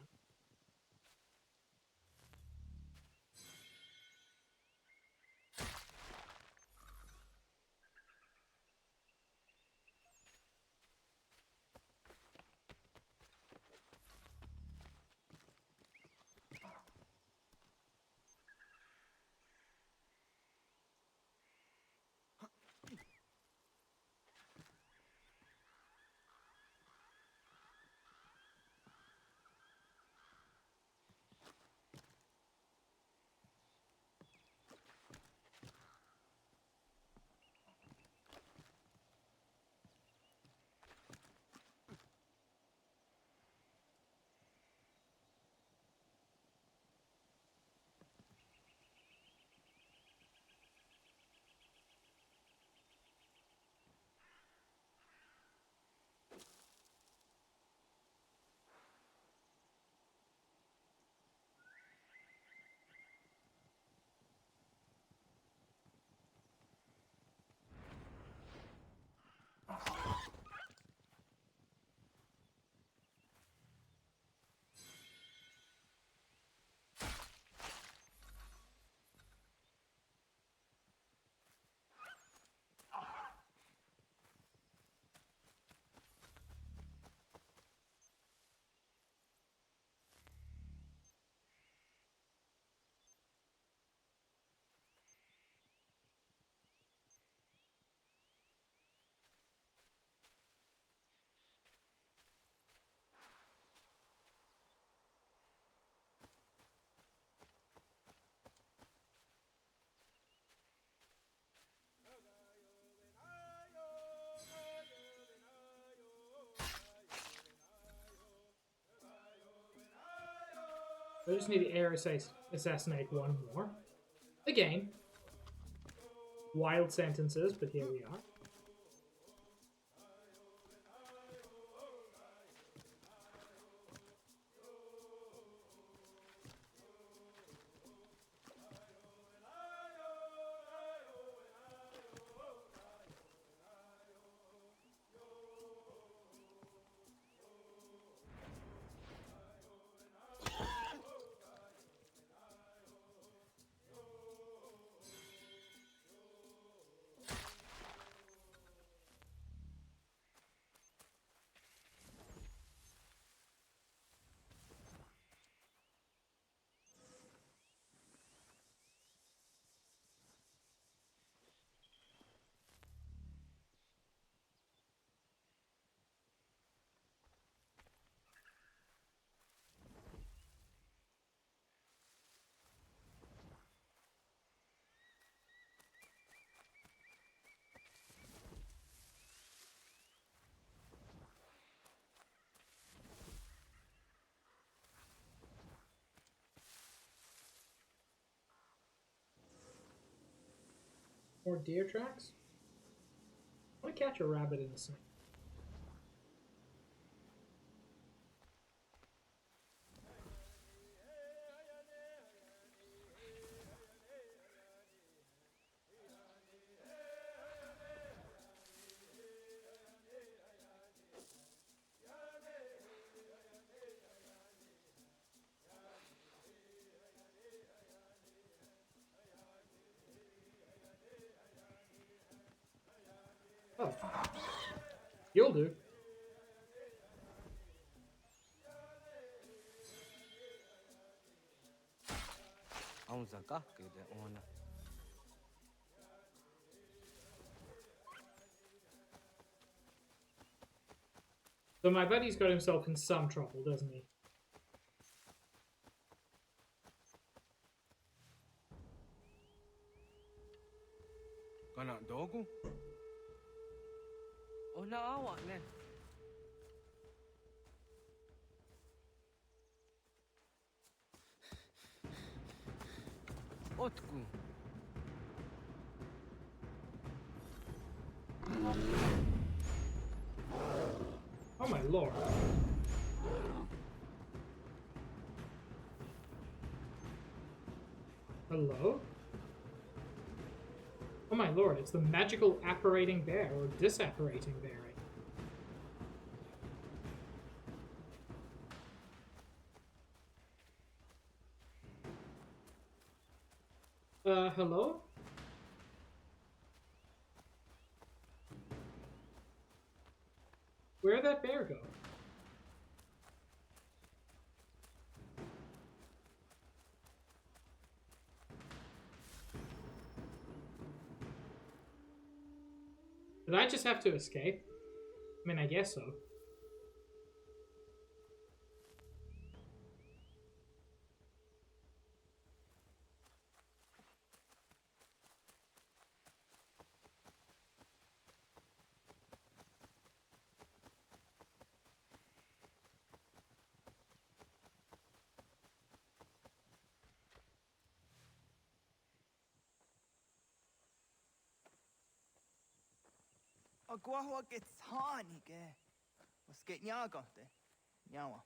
I just need to air assassinate one more. Again, wild sentences, but here we are. More deer tracks? I want to catch a rabbit in the snake. Oh. You'll do. So my buddy's got himself in some trouble, doesn't he? Kana dogu? Ona awa ne. Otku. Oh my lord. Hello? Oh my lord, it's the magical apparating bear, or disapparating bear. Hello? Where'd that bear go? Did I just have to escape? I mean, I guess so. Agua gets honey, was get yaga de yawa.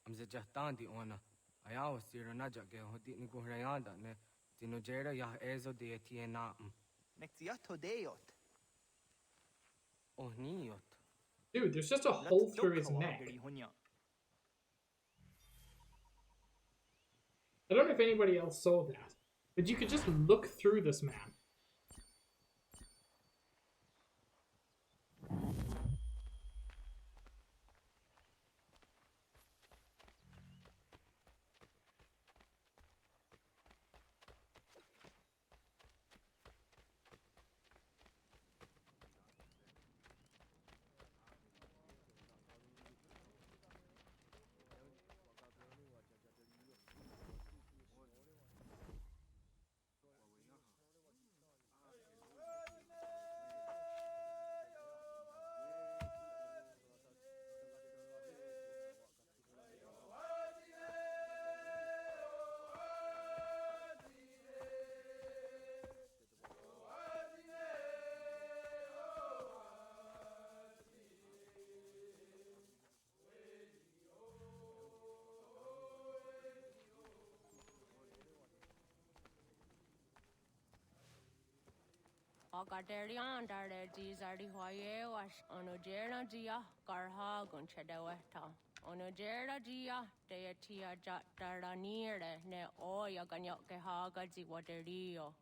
I'm the Jahtandi ona. I was here on Naja ge hoti ni guhrayanda ne. Tinojera ya ezo de tiena. Next yato deot. Oh niot. Dude, there's just a hole through his neck. I don't know if anybody else saw that, but you could just look through this man. Ogaderian dare dizardi hoye was onojera dia garha gunchedeweta. Onojera dia deatia jaranire ne oya ganyoke haga ziwaderio.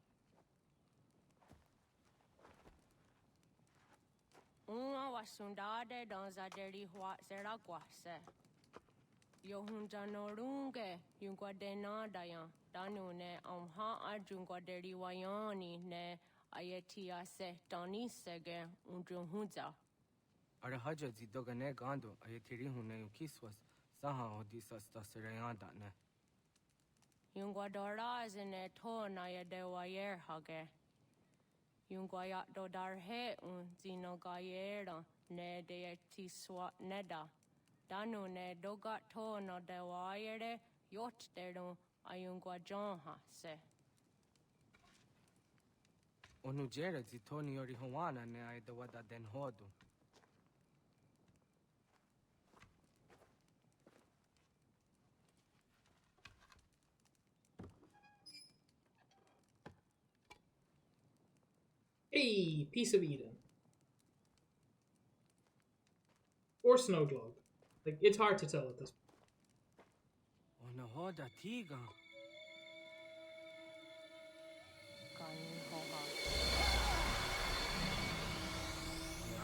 Uma wasundade donzaderi hua zeraguase. Yohunjanorunge yunguadenadayan danune amha arjunguaderi wayani ne. Ayetia se Tani Sege Unjunhuza. Arahaja zidogane gando ayetiri hune kiswas saha odisa stasirayanda ne. Yunguadora zine to na yadewayer hage. Yunguayat dodarhe un zinogayera ne deetiswa neda. Danu ne dogat to no dewayere yot deru ayunguajonha se. Onujera zitoni ori Hawana ne ai da wada den hodu. Hey, Piece of Eden. Or Snow Globe. Like, it's hard to tell at this point. Onahoda tiga.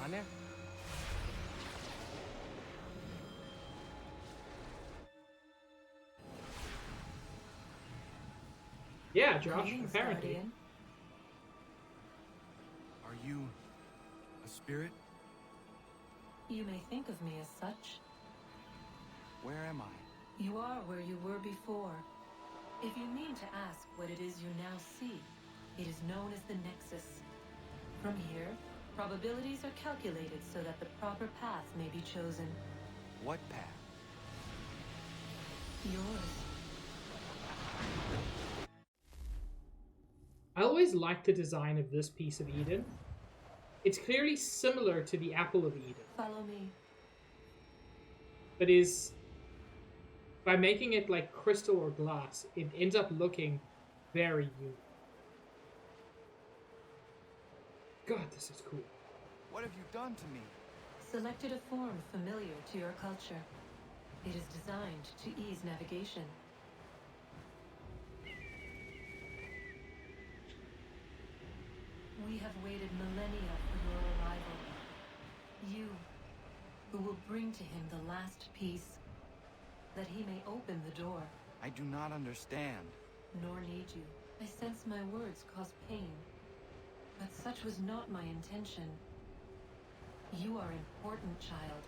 Nane? Yeah, Josh, Greetings, apparently. Guardian. Are you a spirit? You may think of me as such. Where am I? You are where you were before. If you mean to ask what it is you now see, it is known as the Nexus. From here, probabilities are calculated so that the proper path may be chosen. What path? Yours. I always liked the design of this Piece of Eden. It's clearly similar to the Apple of Eden, Follow me. but is by making it like crystal or glass, it ends up looking very unique. God, this is cool. What have you done to me? Selected a form familiar to your culture. It is designed to ease navigation. We have waited millennia for your arrival. You, who will bring to him the last piece, that he may open the door. I do not understand. Nor need you. I sense my words cause pain. But such was not my intention. You are important, child.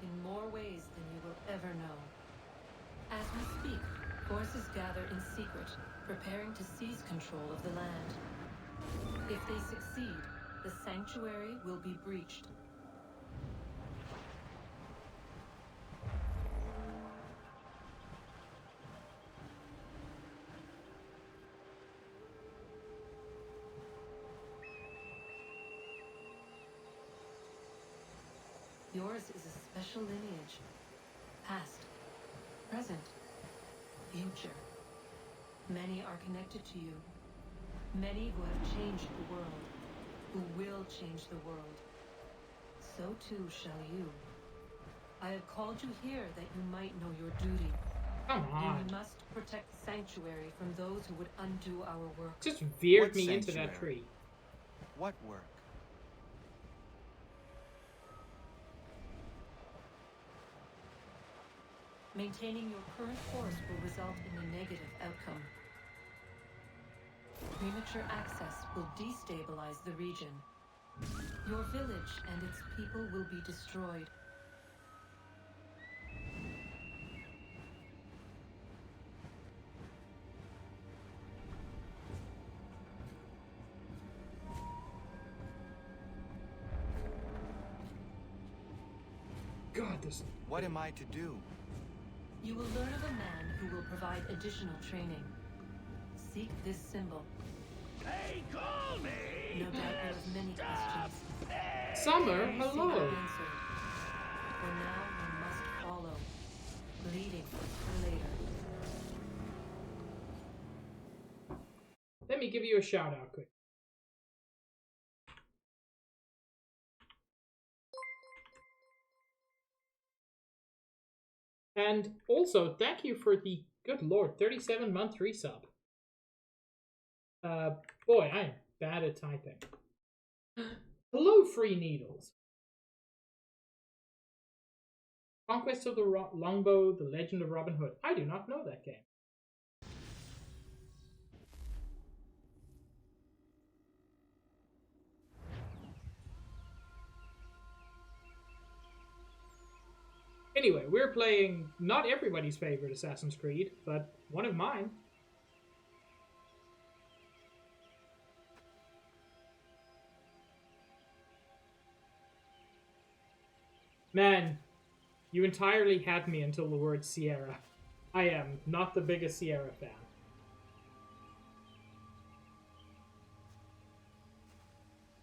In more ways than you will ever know. As we speak, forces gather in secret, preparing to seize control of the land. If they succeed, the sanctuary will be breached. Yours is a special lineage. Past, present, future. Many are connected to you. Many who have changed the world, who will change the world. So too shall you. I have called you here that you might know your duty. Come on. You must protect Sanctuary from those who would undo our work. Just veered What me into that sanctuary? tree. What work? Maintaining your current course will result in a negative outcome. Premature access will destabilize the region. Your village and its people will be destroyed. God, this. What am I to do? You will learn of a man who will provide additional training. Seek this symbol. They call me! No doubt you have many questions. Summer, Can you see hello. unanswered? For now, you must follow, leading for later. Let me give you a shout out quick. And also, thank you for the, good lord, 37-month resub. Boy, I am bad at typing. Hello, Free Needles. Conquest of the Longbow, The Legend of Robin Hood. I do not know that game. Anyway, we're playing not everybody's favorite Assassin's Creed, but one of mine. Man, you entirely had me until the word Sierra. I am not the biggest Sierra fan.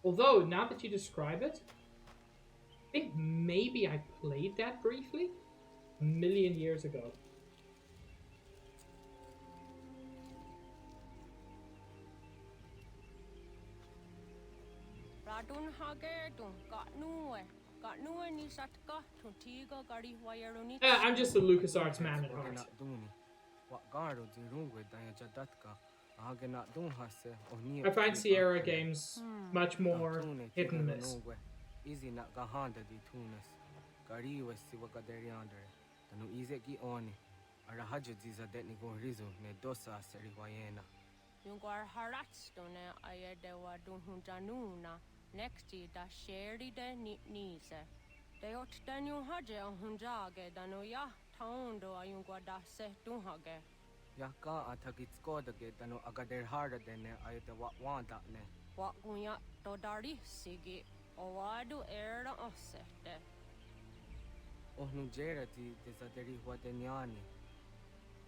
Although, now that you describe it, I think maybe I played that briefly a million years ago. Radun Hagertun got nowhere. Got nowhere ni satka to Tiga Gari Wayaruni. I'm just a LucasArts man at heart. I find Sierra games much more hit and miss. Easy not gahanda di tunas. Gari was siwakaderiander. Tanu easy ki oni. Arahaja ziza detni go rizo ne dosa seri wayena. Yungar haratstone ayadewa dunhunjanuna. Next da sheri de nise. De ot danu haje hunjage danu ya taundo ayungwa da se dunhage. Yaka atakitskoda ge danu agader harda dene ayate wanda ne. Wa gunya dodari sigi. Owadu era osete. Ohnu jerati desaderi huadenyani.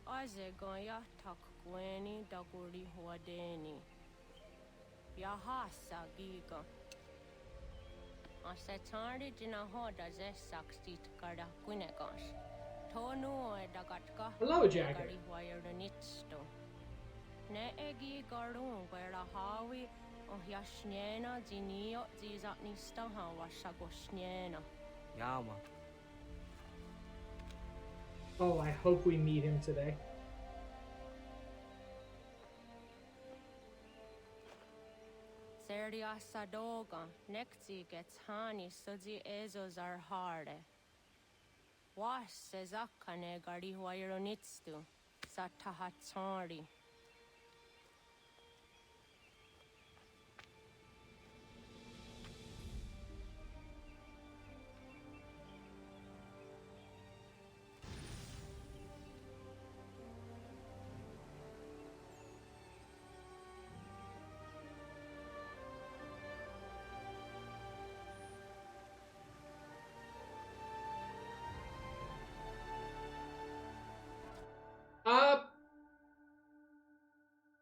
Aze goya tak gweni daguri huadeni. Yahasa giga. Asetari dina hoda ze sakstit kada gunegas. Tonu edagatka. Hello, Jagger. Ne egi garun wera hawi. Yashnena zinio zizatnista wasagoshnena. Yama. Oh, I hope we meet him today. Serdia Sadoga, Nekzi gets hani suzi ezos are harde. Was sezakane gari waironitstu, satahatsari.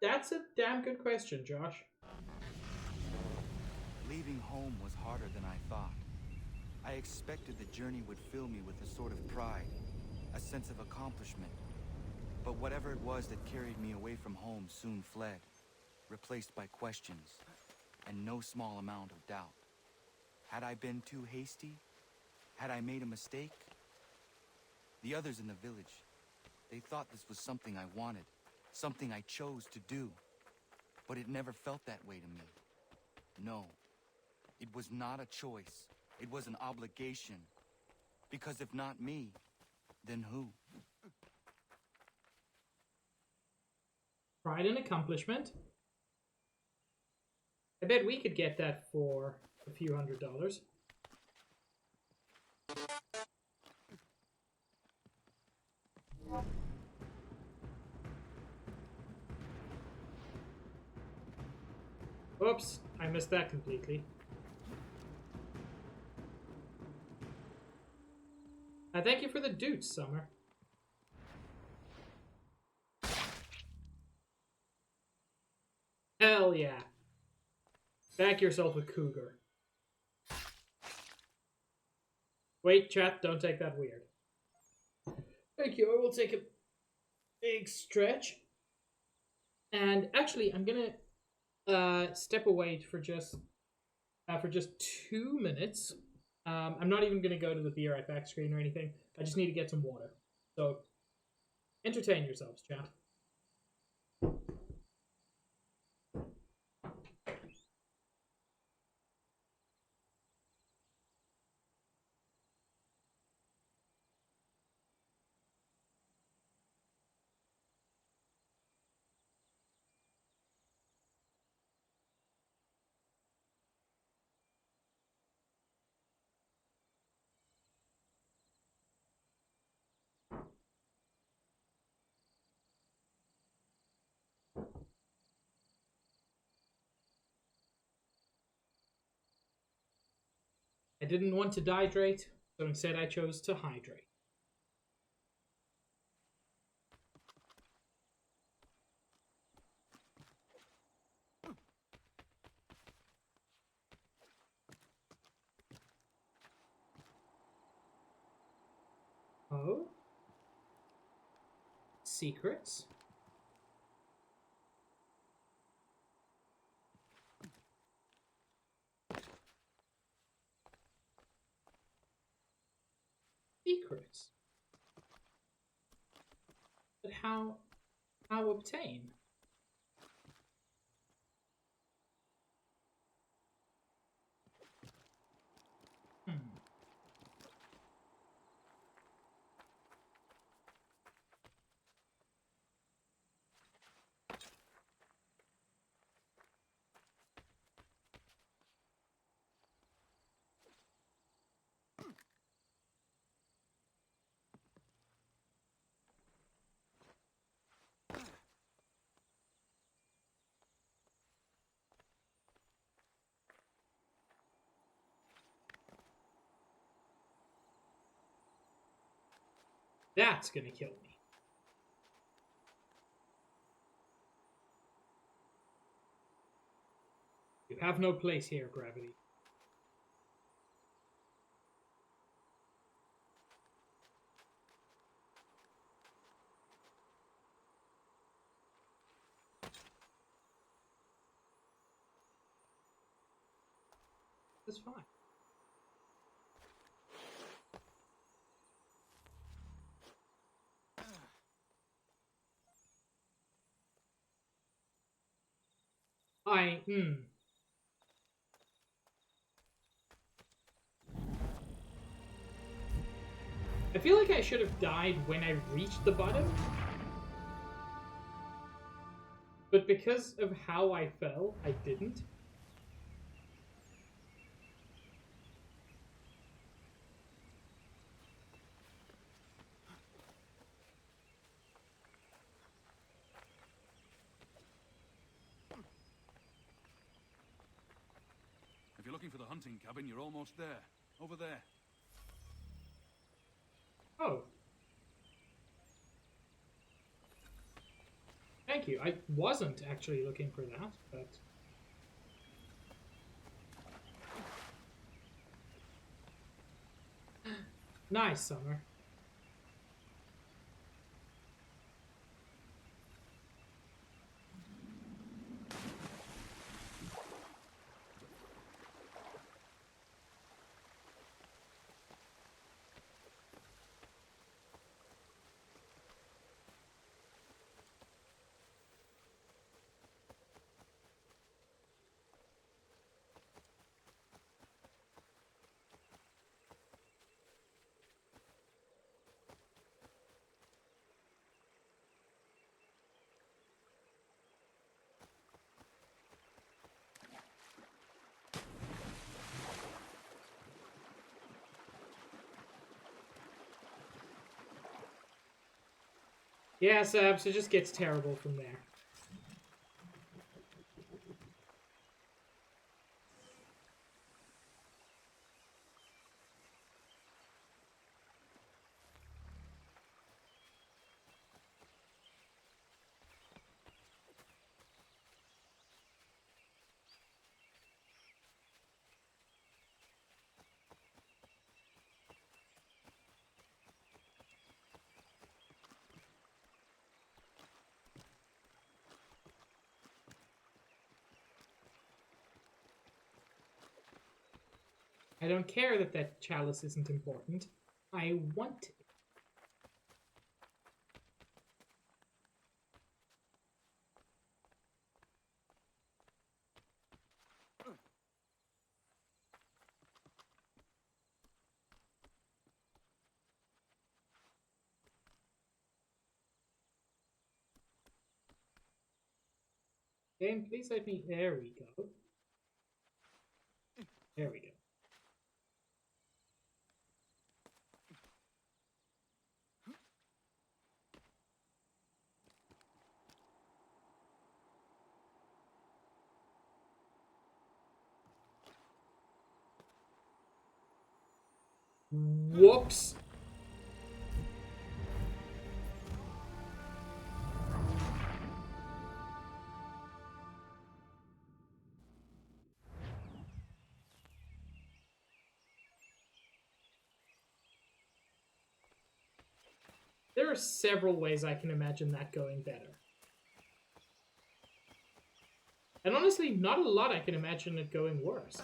That's a damn good question, Josh. Leaving home was harder than I thought. I expected the journey would fill me with a sort of pride, a sense of accomplishment. But whatever it was that carried me away from home soon fled, replaced by questions, and no small amount of doubt. Had I been too hasty? Had I made a mistake? The others in the village, they thought this was something I wanted. Something I chose to do. But it never felt that way to me. No. It was not a choice. It was an obligation. Because if not me, then who? Pride and accomplishment. I bet we could get that for a few $100s. Oops, I missed that completely. Thank you for the doots, Summer. Hell yeah. Back yourself a cougar. Wait, chat, don't take that weird. Thank you, I will take a big stretch. And actually, I'm gonna step away for just 2 minutes. I'm not even gonna go to the Be Right Back screen or anything. I just need to get some water. So entertain yourselves, chat. I didn't want to dehydrate, so instead I chose to hydrate. secrets. Secrets. But how obtain? That's gonna kill me. You have no place here, gravity. That's fine. I feel like I should have died when I reached the bottom. But because of how I fell, I didn't. If you're looking for the hunting cabin, you're almost there. Over there. Oh. Thank you. I wasn't actually looking for that, but... Nice, Summer. Yeah, Sabs, it just gets terrible from there. I don't care that that chalice isn't important. I want it. Game, please let me... There we go. There we go. Whoops. There are several ways I can imagine that going better. And honestly, not a lot I can imagine it going worse.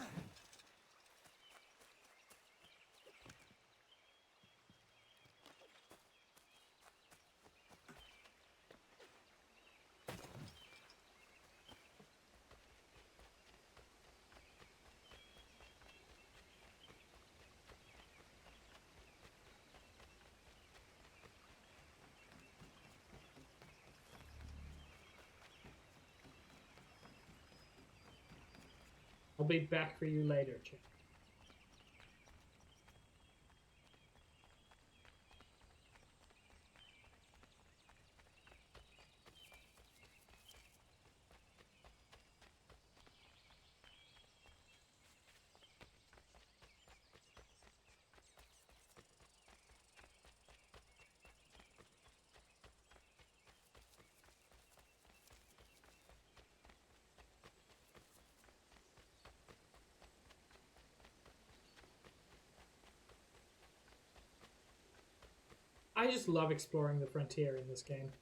I'll be back for you later, chat. I just love exploring the frontier in this game.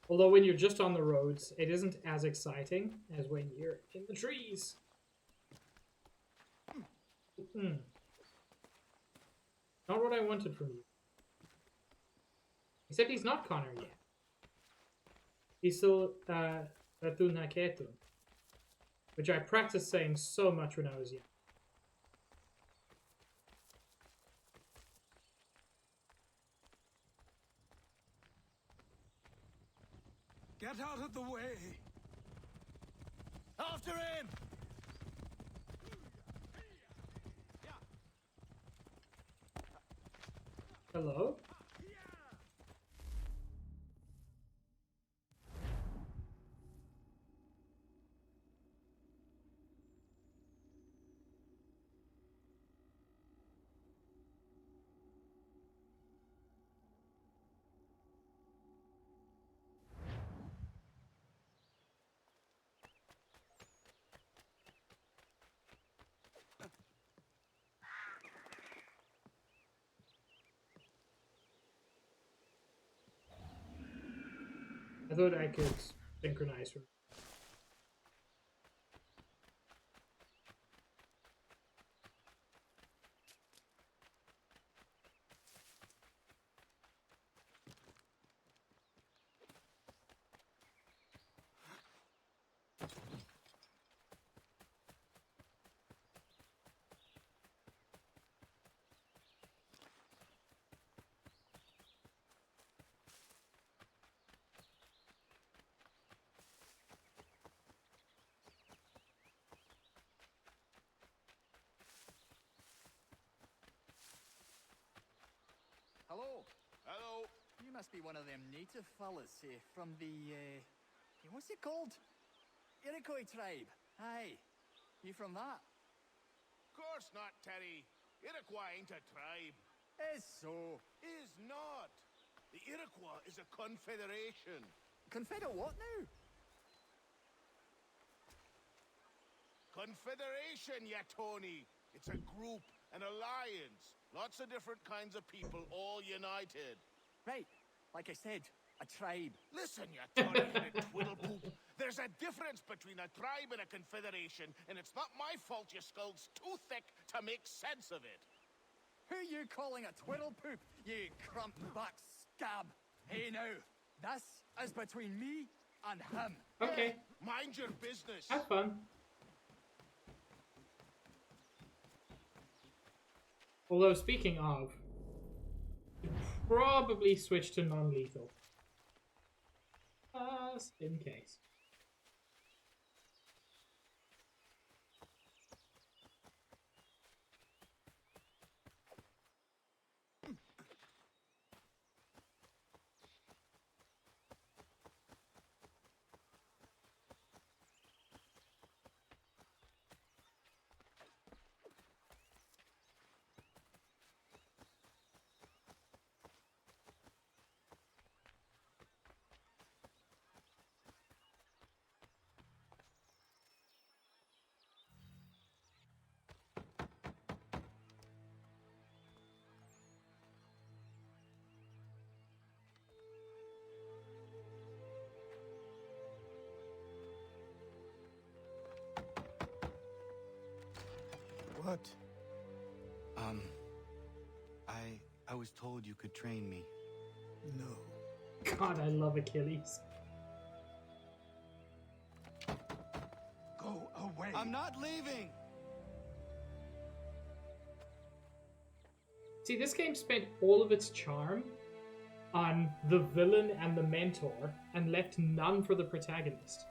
Although when you're just on the roads, it isn't as exciting as when you're in the trees. Not what I wanted from you. Except he's not Connor yet. He's still Ratun Haketun, which I practiced saying so much when I was young. Get out of the way! After him! Hello? I thought I could synchronize from. Hello. Hello. You must be one of them native fellas from the, what's it called? Iroquois tribe. Aye. You from that? Course not, Terry. Iroquois ain't a tribe. Is so. Is not. The Iroquois is a confederation. Confederate what now? Confederation, ya Tony. It's a group, an alliance. Lots of different kinds of people, all united. Right. Like I said, a tribe. Listen, you Tony-headed twiddlepoop. There's a difference between a tribe and a confederation, and it's not my fault your skull's too thick to make sense of it. Who you calling a twiddlepoop, you crump-back scab? Hey now, this is between me and him. Okay. Mind your business. Have fun. Although, speaking of, probably switch to non-lethal. Just in case. What? I was told you could train me. No. God, I love Achilles. Go away. I'm not leaving! See, this game spent all of its charm on the villain and the mentor and left none for the protagonist.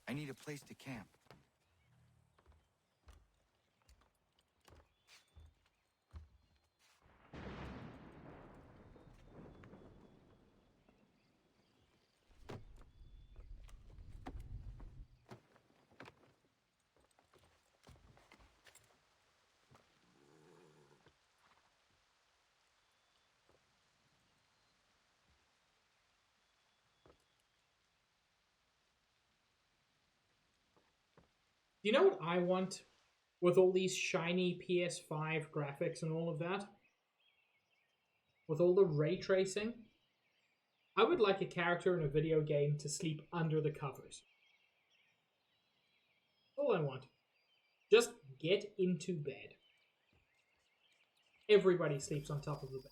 I need a place to camp. You know what I want with all these shiny PS5 graphics and all of that? With all the ray tracing? I would like a character in a video game to sleep under the covers. All I want. Just get into bed. Everybody sleeps on top of the bed.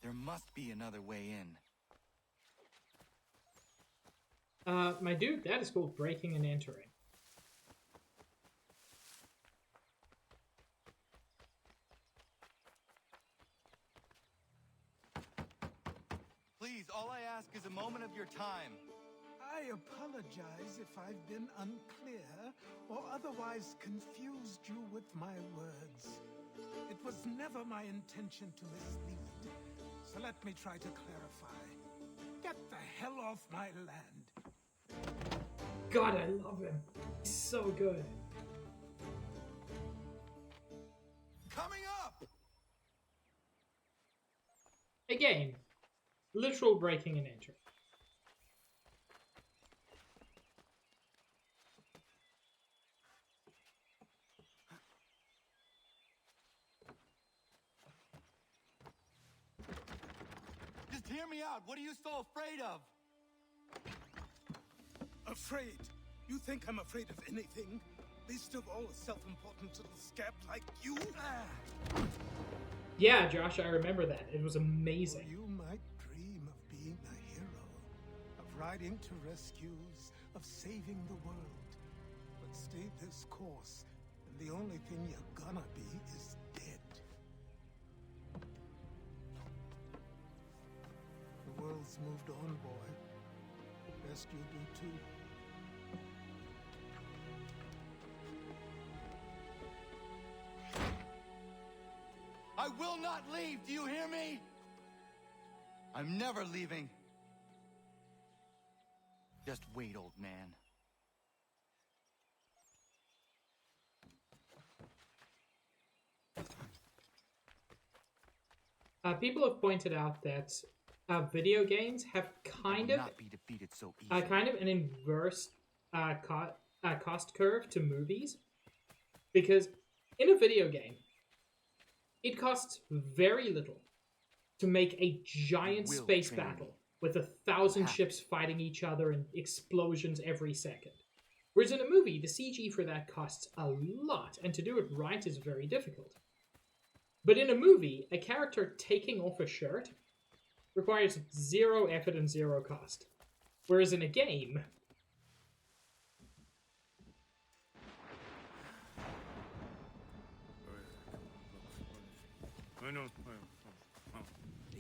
There must be another way in. My dude, that is called breaking and entering. Please, all I ask is a moment of your time. I apologize if I've been unclear or otherwise confused you with my words. It was never my intention to mislead, so let me try to clarify. Get the hell off my land. God, I love him. He's so good. Coming up! Again, literal breaking and entering. Just hear me out. What are you so afraid of? Afraid? You think I'm afraid of anything? Least of all a self-important little scab like you? Yeah, Josh, I remember that. It was amazing. You might dream of being a hero, of riding to rescues, of saving the world. But stay this course, and the only thing you're gonna be is dead. The world's moved on, boy. Best you do too. I will not leave, do you hear me? I'm never leaving. Just wait, old man. People have pointed out that video games have kind of not be defeated so easily. kind of an inverse cost curve to movies, because in a video game, it costs very little to make a giant space battle with 1,000 ships fighting each other and explosions every second. Whereas in a movie, the CG for that costs a lot, and to do it right is very difficult. But in a movie, a character taking off a shirt requires 0 effort and 0 cost. Whereas in a game,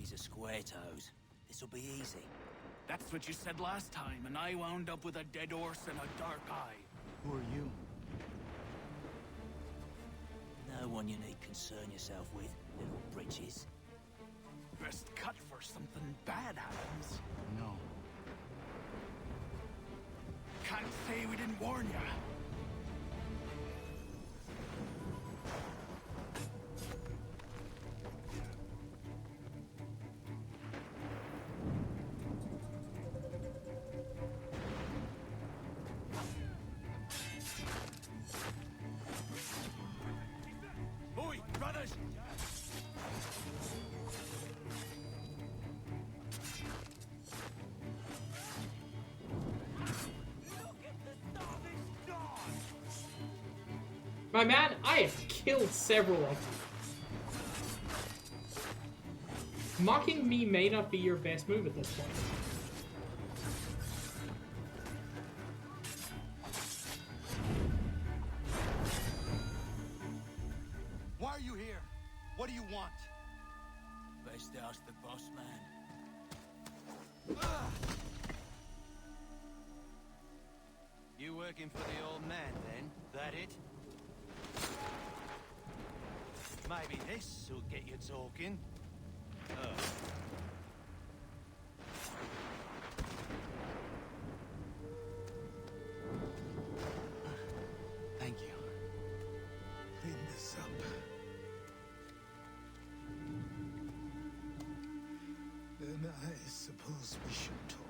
These are square toes. This'll be easy. That's what you said last time, and I wound up with a dead horse and a dark eye. Who are you? No one you need concern yourself with, little britches. Best cut for something bad happens. No. Can't say we didn't warn ya. Boy, brothers! My man, I have killed several of you. Mocking me may not be your best move at this point. Why are you here? What do you want? Best ask the boss man. You working for the old man, then? That it? Maybe this will get you talking. Thank you. Clean this up. Then I suppose we should talk.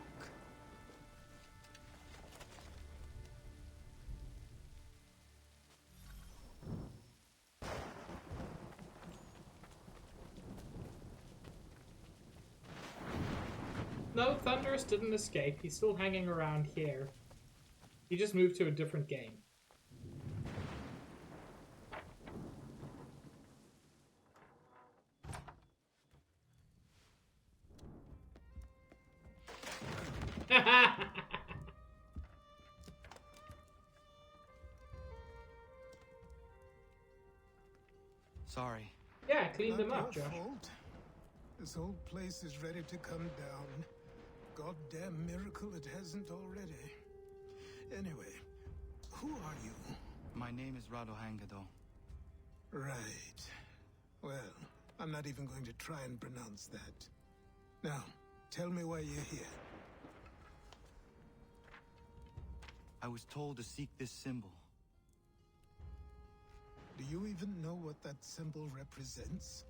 No, Thunderous didn't escape. He's still hanging around here. He just moved to a different game. Sorry. Yeah, clean them up, Not your Josh. fault. This whole place is ready to come down. Goddamn miracle it hasn't already. Anyway, who are you? My name is Radohangado. Right. Well, I'm not even going to try and pronounce that. Now, tell me why you're here. I was told to seek this symbol. Do you even know what that symbol represents?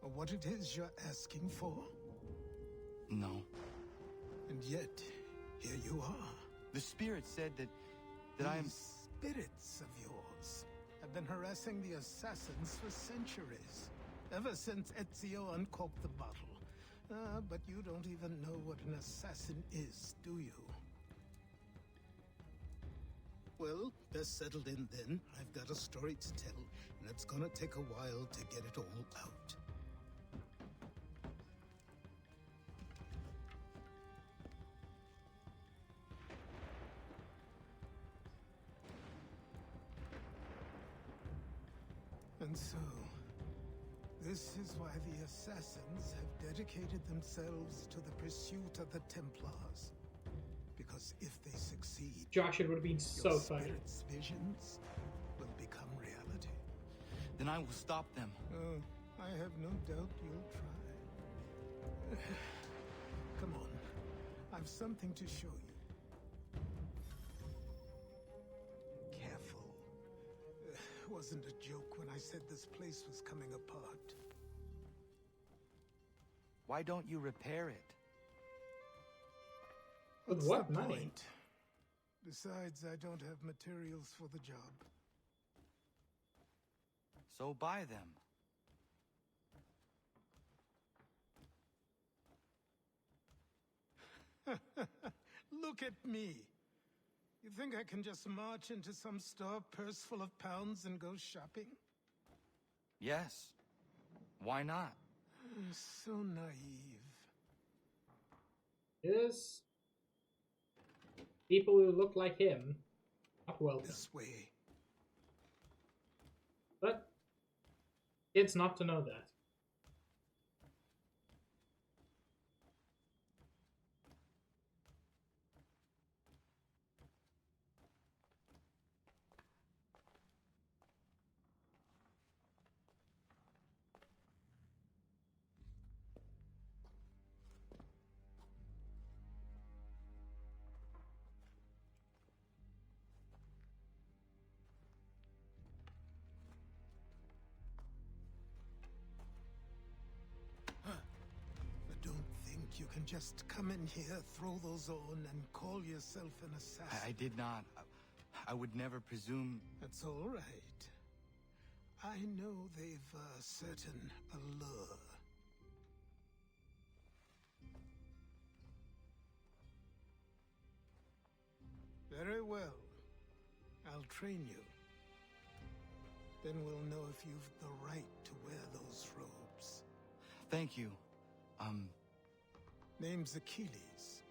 Or what it is you're asking for? No. And yet, here you are. The spirit said that I am... These spirits of yours have been harassing the assassins for centuries. Ever since Ezio uncorked the bottle. But you don't even know what an assassin is, do you? Well, best settled in then. I've got a story to tell, and it's gonna take a while to get it all out. And so, this is why the Assassins have dedicated themselves to the pursuit of the Templars. Because if they succeed, Josh, it would have been so your funny. spirit's visions will become reality. Then I will stop them. Oh, I have no doubt you'll try. Come on, I've something to show you. Careful. Wasn't a joke when I said this place was coming apart. Why don't you repair it? With What's what the money? point? Besides, I don't have materials for the job. So buy them. Look at me. You think I can just march into some store, purse full of pounds, and go shopping? Yes. Why not? So naive. Yes. People who look like him, not welcome. This way. But it's not to know that. can just come in here, throw those on, and call yourself an assassin. I did not. I would never presume... That's all right. I know they've a certain allure. Very well. I'll train you. Then we'll know if you've the right to wear those robes. Thank you. Name's Achilles.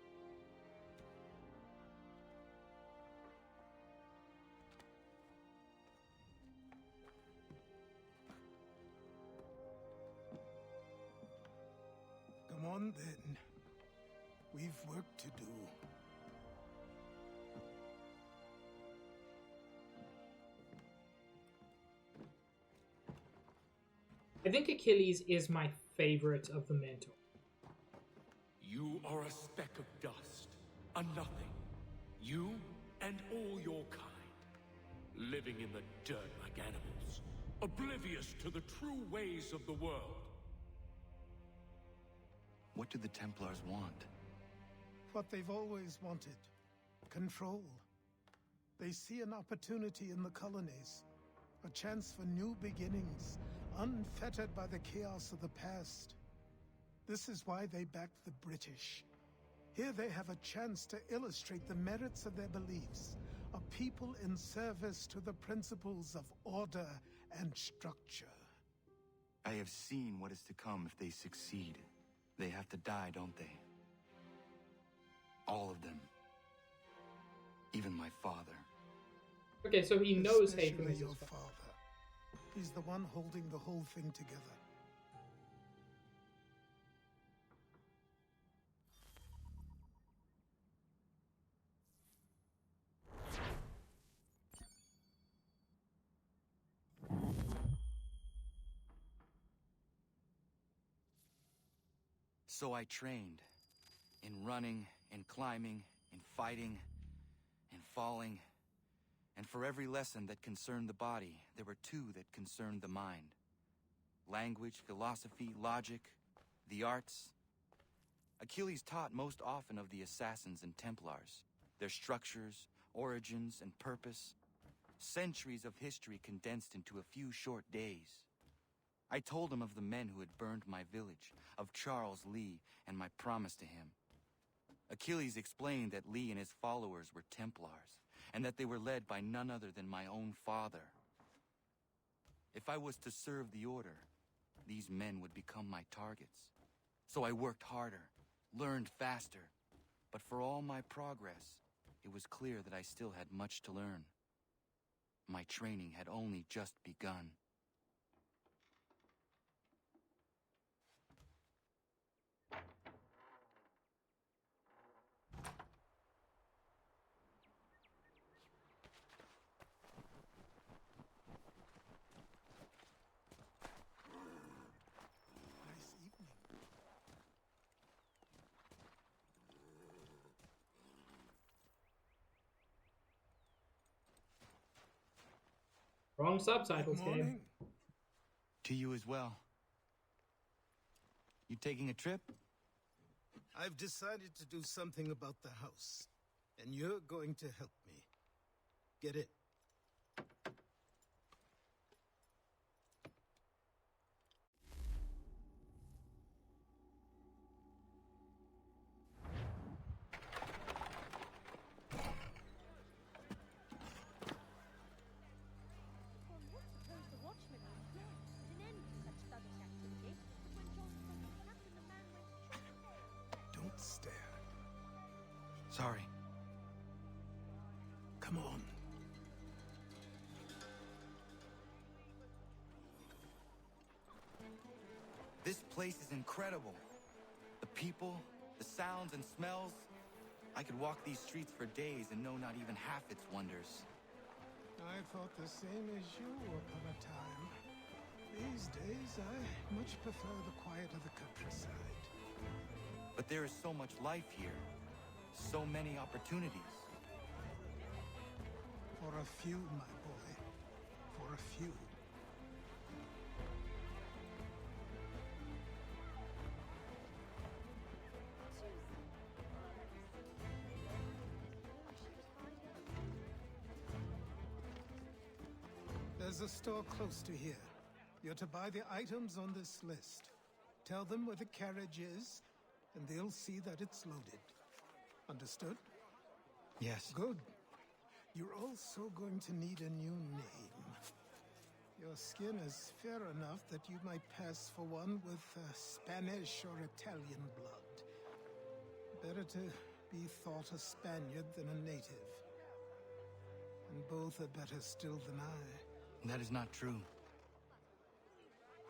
Come on, then. We've work to do. I think Achilles is my favorite of the Mentor. You are a speck of dust, a nothing. You and all your kind, living in the dirt like animals, oblivious to the true ways of the world. What do the Templars want? What they've always wanted. Control. They see an opportunity in the colonies. A chance for new beginnings, unfettered by the chaos of the past. This is why they backed the British. Here they have a chance to illustrate the merits of their beliefs. A people in service to the principles of order and structure. I have seen what is to come if they succeed. They have to die, don't they? All of them. Even my father. Okay, so he knows Haven Especially is your his father. father. He's the one holding the whole thing together. So I trained. In running, in climbing, in fighting, in falling. And for every lesson that concerned the body, there were two that concerned the mind. Language, philosophy, logic, the arts. Achilles taught most often of the Assassins and Templars, their structures, origins, and purpose. Centuries of history condensed into a few short days. I told him of the men who had burned my village, of Charles Lee, and my promise to him. Achilles explained that Lee and his followers were Templars, and that they were led by none other than my own father. If I was to serve the Order, these men would become my targets. So I worked harder, learned faster, but for all my progress, it was clear that I still had much to learn. My training had only just begun. Wrong subtitles, Good game. morning. To you as well. You taking a trip? I've decided to do something about the house, and you're going to help me. Get it? Don't stare. Sorry. Come on. This place is incredible. The people, the sounds and smells. I could walk these streets for days and know not even half its wonders. I thought the same as you upon a time. These days, I much prefer the quiet of the countryside. But there is so much life here. So many opportunities. For a few, my boy. For a few. There's a store close to here. You're to buy the items on this list. Tell them where the carriage is, and they'll see that it's loaded. Understood? Yes. Good. You're also going to need a new name. Your skin is fair enough that you might pass for one with Spanish or Italian blood. Better to be thought a Spaniard than a native. And both are better still than I. That is not true.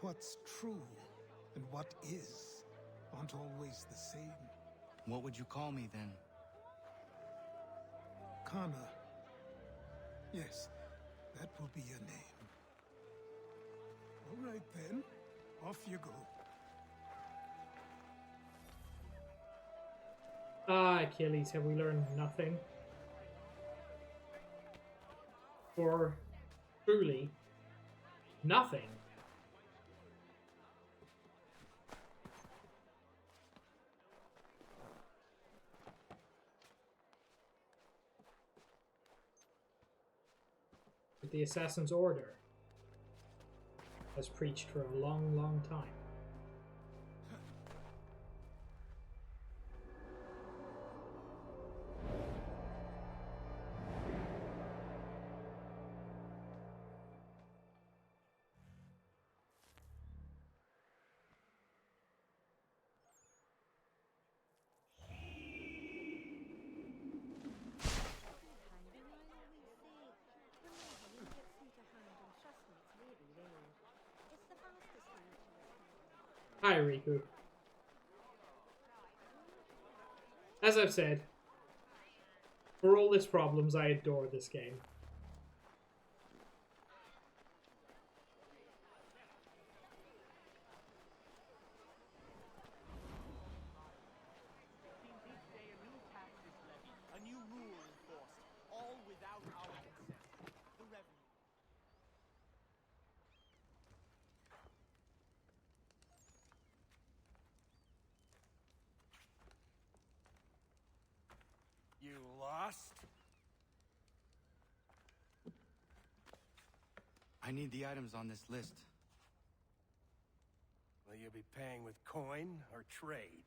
What's true and what is aren't always the same. What would you call me then? Kana. Yes, that will be your name. All right then, off you go. Ah, Achilles, have we learned nothing? Or truly nothing. But the Assassin's Order has preached for a long, long time. Hi, Riku. As I've said, for all its problems, I adore this game. A new rule enforced, all without our consent. The revenue. You lost? I need the items on this list. Will you be paying with coin or trade?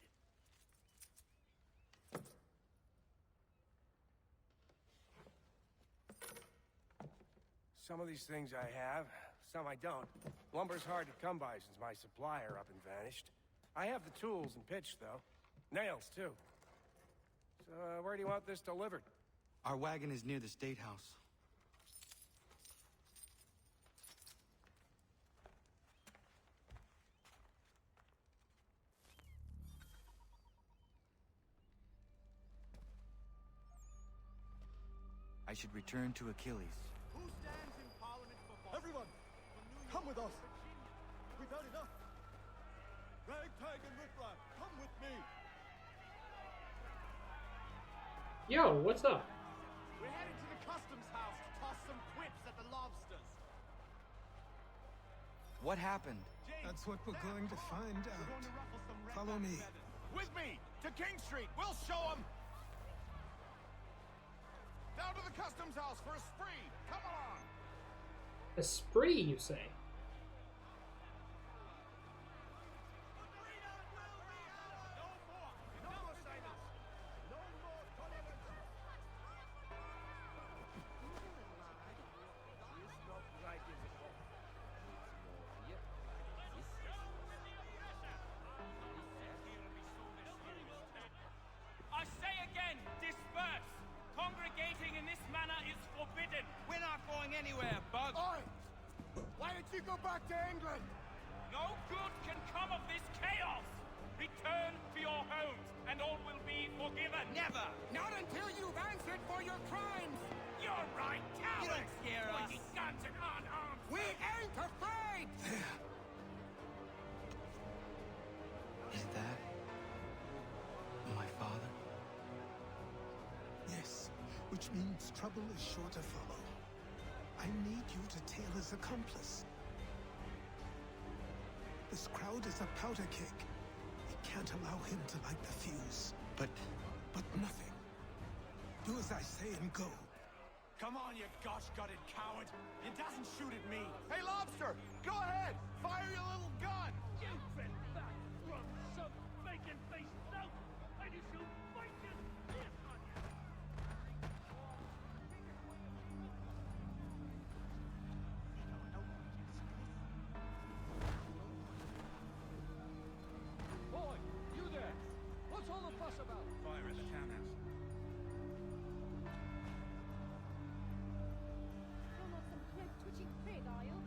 Some of these things I have, some I don't. Lumber's hard to come by since my supplier up and vanished. I have the tools and pitch, though. Nails, too. So, where do you want this delivered? Our wagon is near the State House. I should return to Achilles. Who stands in Parliament for Everyone, come with us. We've had enough. Ragtag and Riffraff, come with me. Yo, what's up? We're heading to the customs house to toss some quips at the lobsters. What happened? That's what we're going to find out. Follow me. With me! To King Street! We'll show them! Down to the customs house for a spree! Come on! A spree, you say? I say again, disperse! Congregating in this manner is forbidden! We're not going anywhere, Bug! Oi! Why did you go back to England? No good can come of this chaos! Return to your homes, and all will be forgiven! Never! Not until you've answered for your crimes! You're right, cowards! You don't scare us! Pointing guns and unarmed! We ain't afraid! Is that my father? Yes, which means trouble is sure to follow. I need you to tail his accomplice. This crowd is a powder keg. We can't allow him to light the fuse. But nothing. Do as I say and go. Come on, you gosh-gutted coward! You doesn't shoot at me! Hey, Lobster! Go ahead! Fire your little gun! You've been back from some bacon-faced lout, and you shall fight this on you! Boy, you there! What's all the fuss about? Fire at the townhouse. You're not some cloak-twitching prig, are you?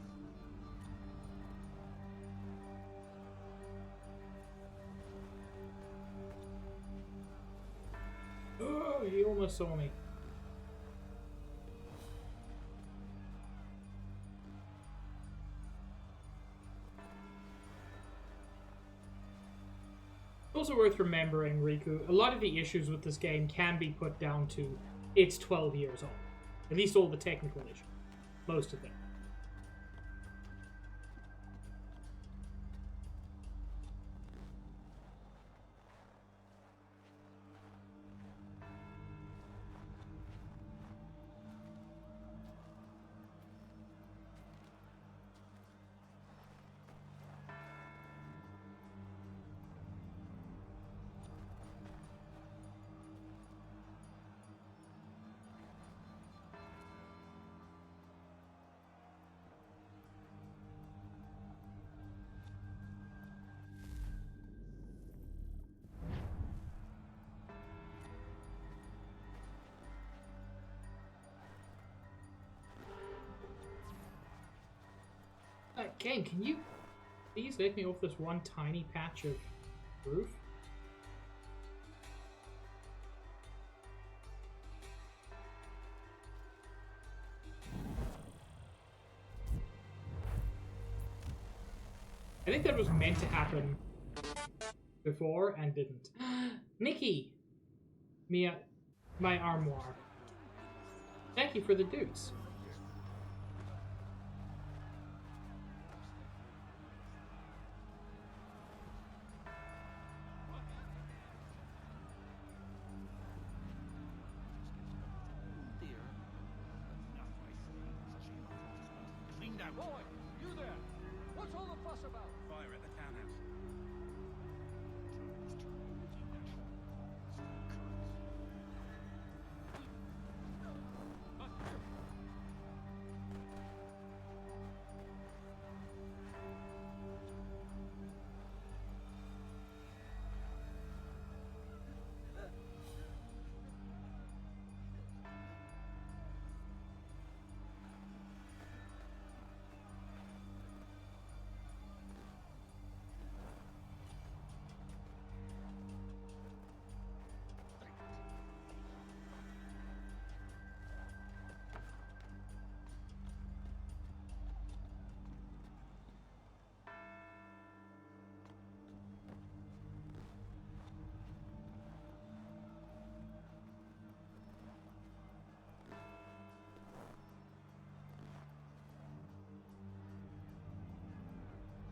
Oh, he almost saw me. It's also worth remembering, Riku, a lot of the issues with this game can be put down to it's 12 years old. At least all the technical issues. Most of them. Game, can you please let me off this one tiny patch of roof? I think that was meant to happen before and didn't. Nikki! Mia, my armoire. Thank you for the dudes. Boy, you there! What's all the fuss about? Fire at the townhouse.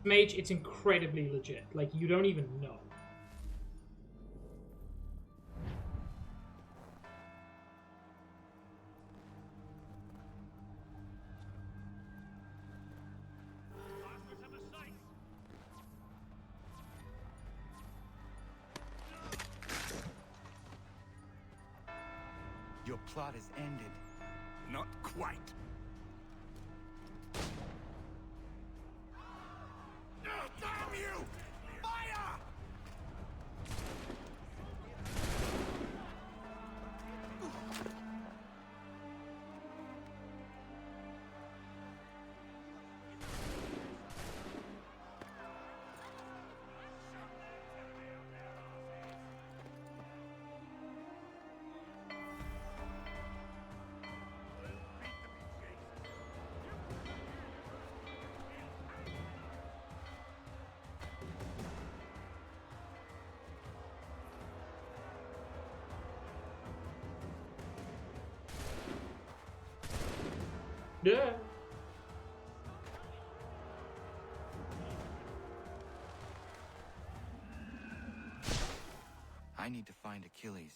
Mage, it's incredibly legit. Like, you don't even know. Your plot is ended. Not quite. Damn you! Fire! Yeah. I need to find Achilles.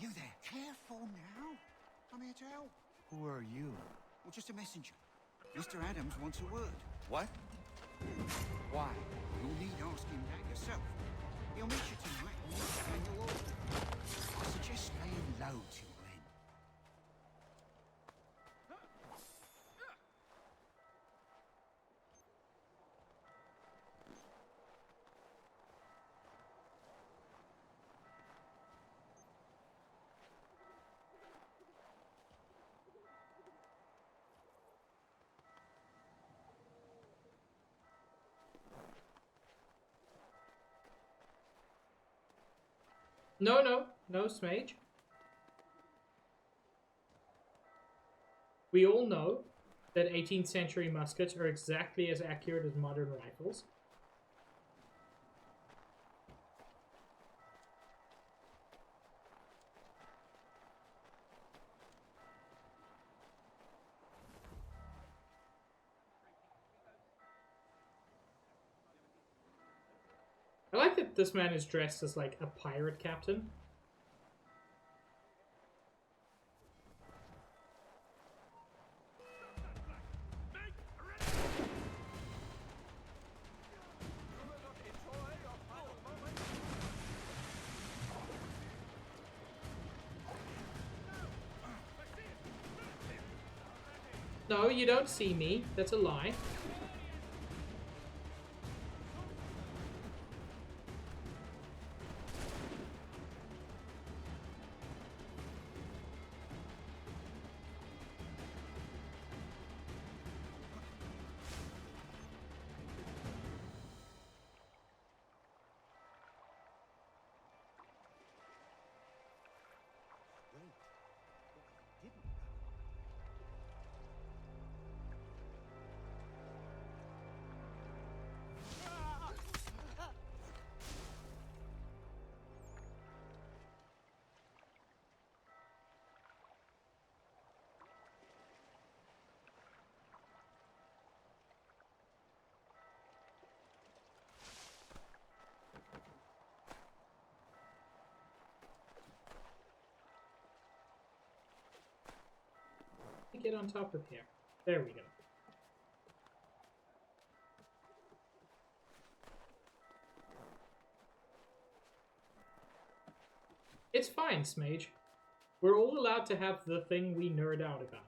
You there? Careful now. I'm here to help. Who are you? Well, just a messenger. Mr. Adams wants a word. What? Why? You'll need asking that yourself. He'll meet you tonight and meet the annual order. I suggest laying low till then. No, Smage. We all know that 18th century muskets are exactly as accurate as modern rifles. I like that this man is dressed as like a pirate captain. No, you don't see me. That's a lie. Get on top of here. There we go. It's fine, Smage. We're all allowed to have the thing we nerd out about.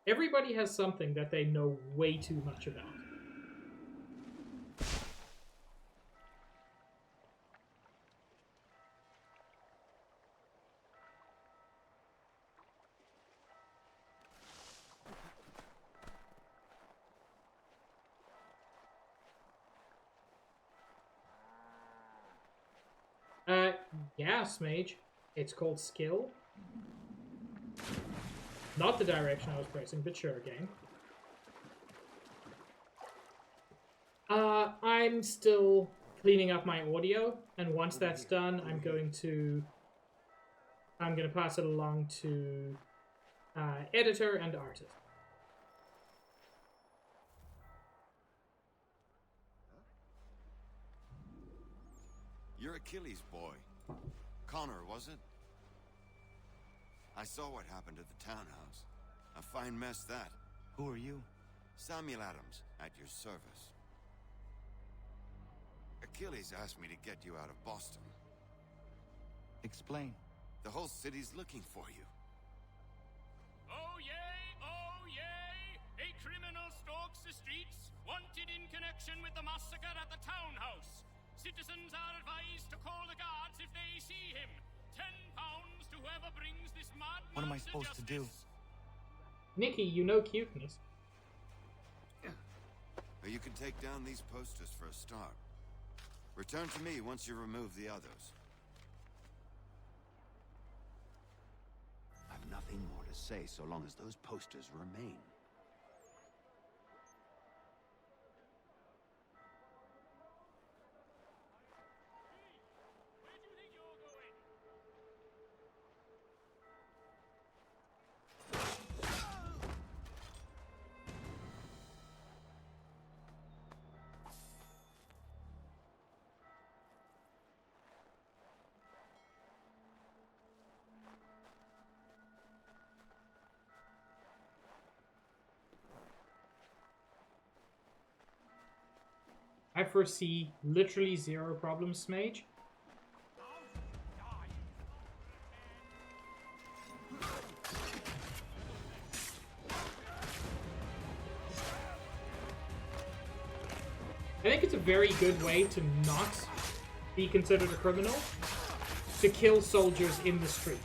Everybody has something that they know way too much about. Yeah, Smage. It's called skill. Not the direction I was pressing, but sure, game. I'm still cleaning up my audio, and once that's done, I'm going to pass it along to editor and artist. You're Achilles' boy. Connor, was it? I saw what happened at the townhouse. A fine mess, that. Who are you? Samuel Adams, at your service. Achilles asked me to get you out of Boston. Explain. The whole city's looking for you. Oh yay! A criminal stalks the streets, wanted in connection with the massacre at the townhouse. Citizens are advised to call the guards if they see him. £10 to whoever brings this madman. What am I supposed to do? Nikki, you know cuteness. But you can take down these posters for a start. Return to me once you remove the others. I've nothing more to say so long as those posters remain. I foresee literally zero problems, Smage. I think it's a very good way to not be considered a criminal, to kill soldiers in the street.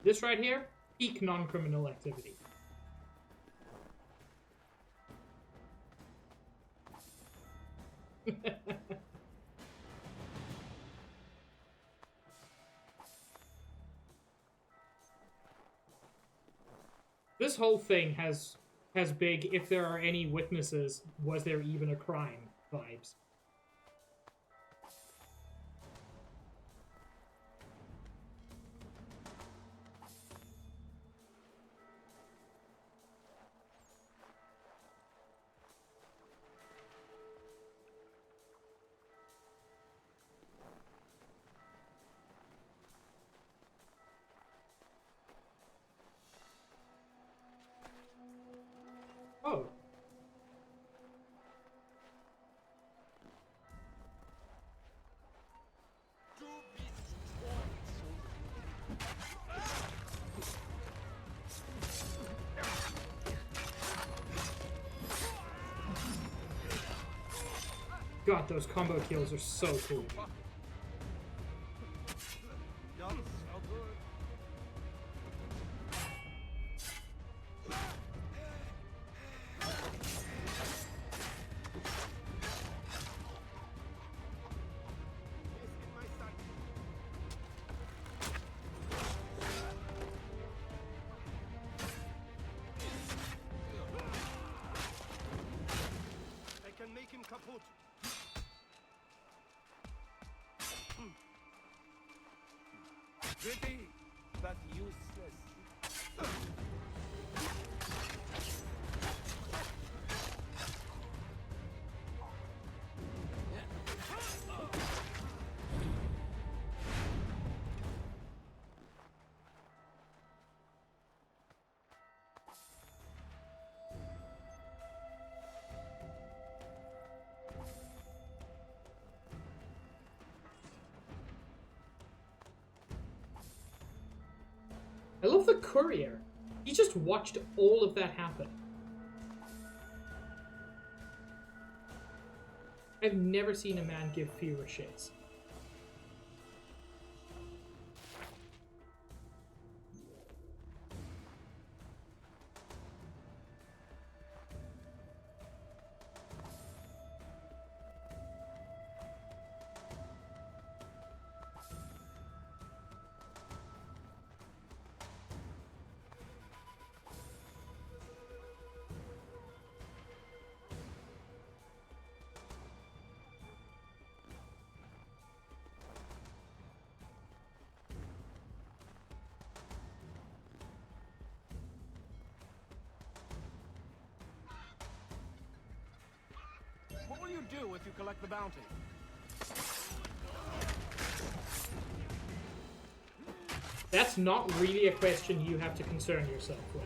This right here, peak non-criminal activity. This whole thing has big, if there are any witnesses, was there even a crime vibes. Oh. God, those combo kills are so cool. Pretty, but useless. I love the courier. He just watched all of that happen. I've never seen a man give fewer shits. What will you do if you collect the bounty? That's not really a question you have to concern yourself with.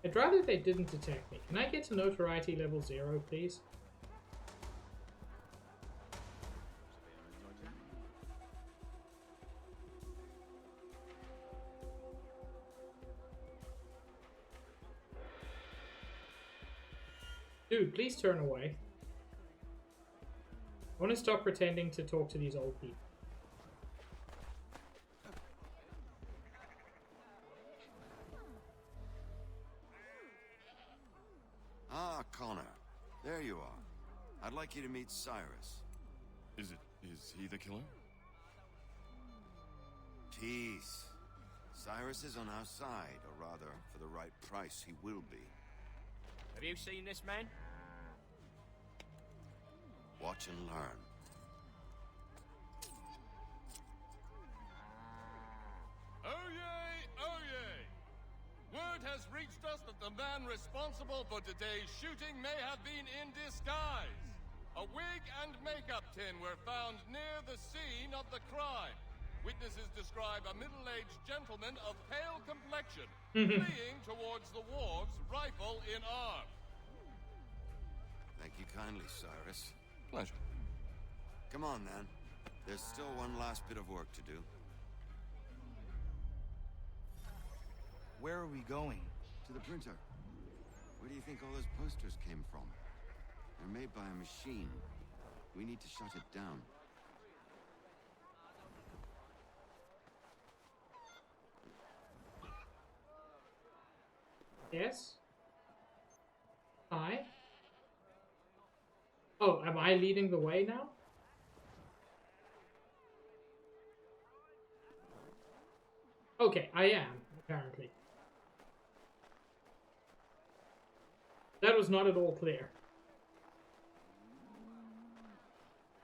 I'd rather they didn't attack me. Can I get to notoriety level 0, please? Dude, please turn away. I want to stop pretending to talk to these old people. Connor. There you are. I'd like you to meet Cyrus. Is he the killer? Peace. Cyrus is on our side, or rather, for the right price, he will be. Have you seen this man? Watch and learn. Oh yay, oh yay! Word has reached us that the man responsible for today's shooting may have been in disguise. A wig and makeup tin were found near the scene of the crime. Witnesses describe a middle-aged gentleman of pale complexion fleeing towards the wharves, rifle in arm. Thank you kindly, Cyrus. Pleasure. Come on, then. There's still one last bit of work to do. Where are we going? To the printer. Where do you think all those posters came from? They're made by a machine. We need to shut it down. Yes? Hi? Oh, am I leading the way now? Okay, I am, apparently. That was not at all clear.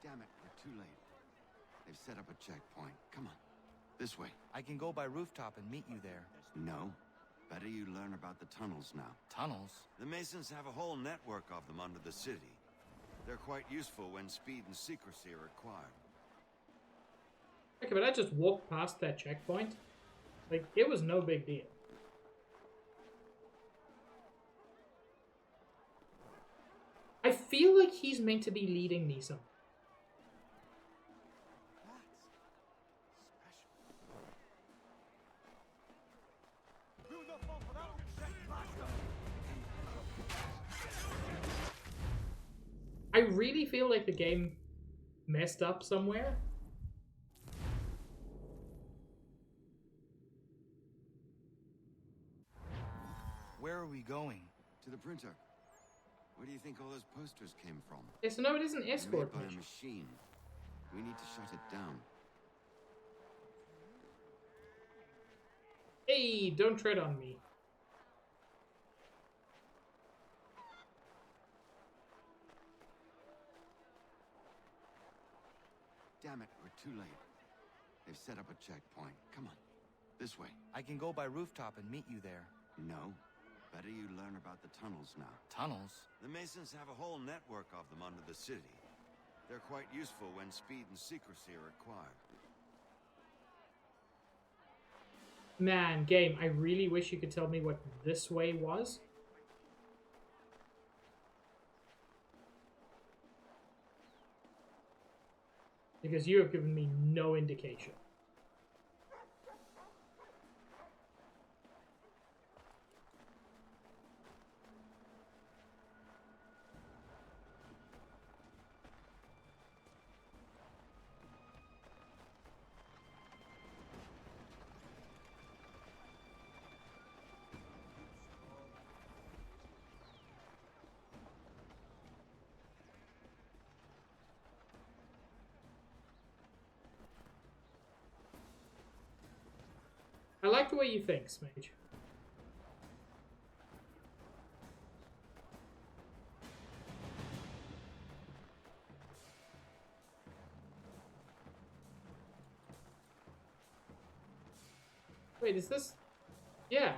Damn it, we're too late. They've set up a checkpoint. Come on. This way. I can go by rooftop and meet you there. No. Better you learn about the tunnels now. Tunnels? The Masons have a whole network of them under the city. They're quite useful when speed and secrecy are required. Okay, but I just walked past that checkpoint. Like, it was no big deal. I feel like he's meant to be leading me somewhere. I really feel like the game messed up somewhere. Where are we going? To the printer. Where do you think all those posters came from? Yes, no, it is an escort Made by a mission. machine. We need to shut it down. Hey, don't tread on me. Damn it, we're too late. They've set up a checkpoint. Come on. This way. I can go by rooftop and meet you there. No. Better you learn about the tunnels now. Tunnels? The Masons have a whole network of them under the city. They're quite useful when speed and secrecy are required. Man, game, I really wish you could tell me what this way was. Because you have given me no indication. I like the way you think, Smage. Wait, is this... Yeah.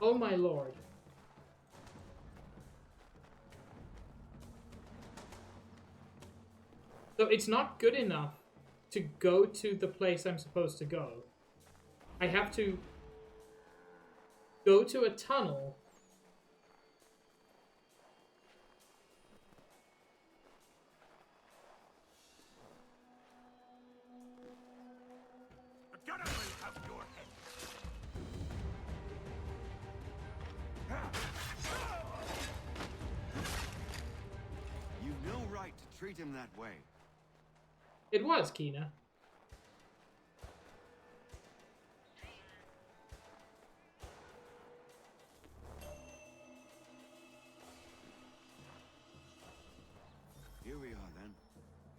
Oh my lord. So it's not good enough to go to the place I'm supposed to go. I have to go to a tunnel. The gunner will have your You've no right to treat him that way. It was, Kina.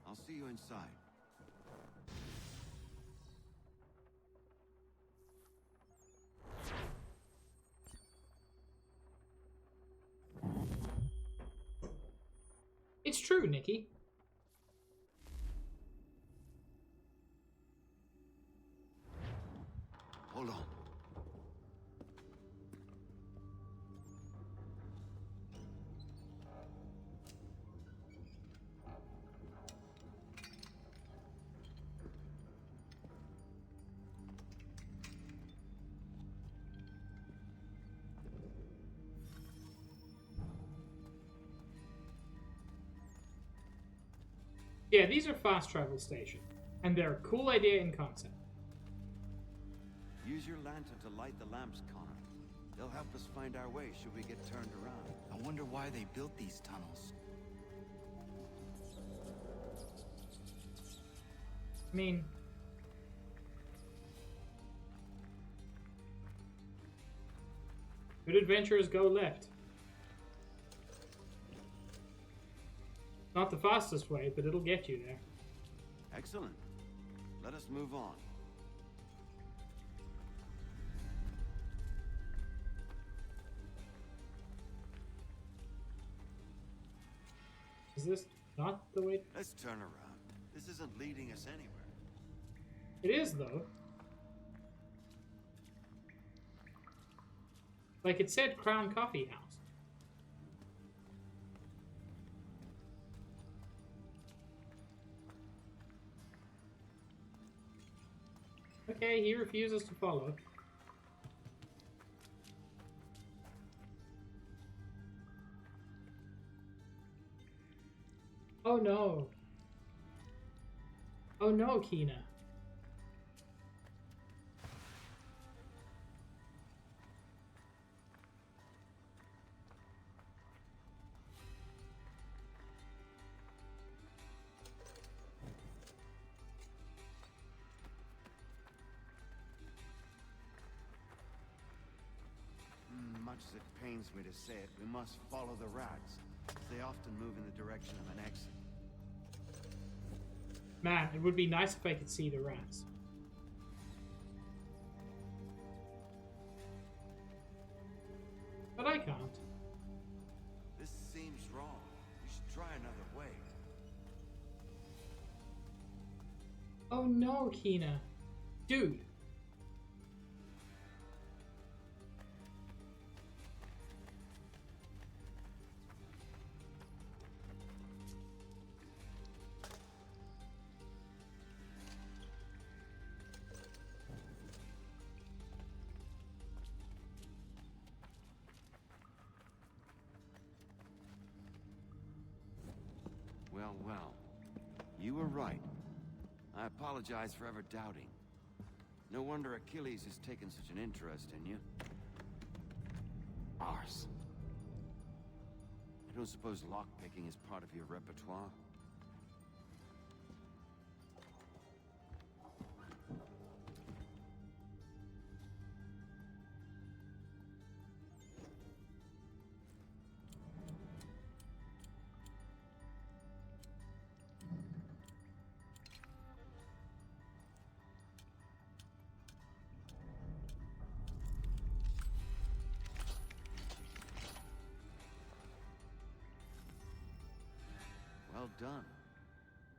I'll see you inside. It's true, Nikki. Hold on. Yeah, these are fast travel stations, and they're a cool idea in concept. Use your lantern to light the lamps, Connor. They'll help us find our way should we get turned around. I wonder why they built these tunnels. I mean, good adventurers go left. Not the fastest way, but it'll get you there. Excellent. Let us move on. Is this not the way? Let's turn around. This isn't leading us anywhere. It is, though. Like it said, Crown Coffee House. Okay, he refuses to follow. Oh no. Oh no, Kina. Much as it pains me to say it, we must follow the rats. They often move in the direction of an exit. Man, it would be nice if I could see the rats. But I can't. This seems wrong. We should try another way. Oh no, Kina. Dude. Well. You were right. I apologize for ever doubting. No wonder Achilles has taken such an interest in you. Ours. I don't suppose lockpicking is part of your repertoire? Well done.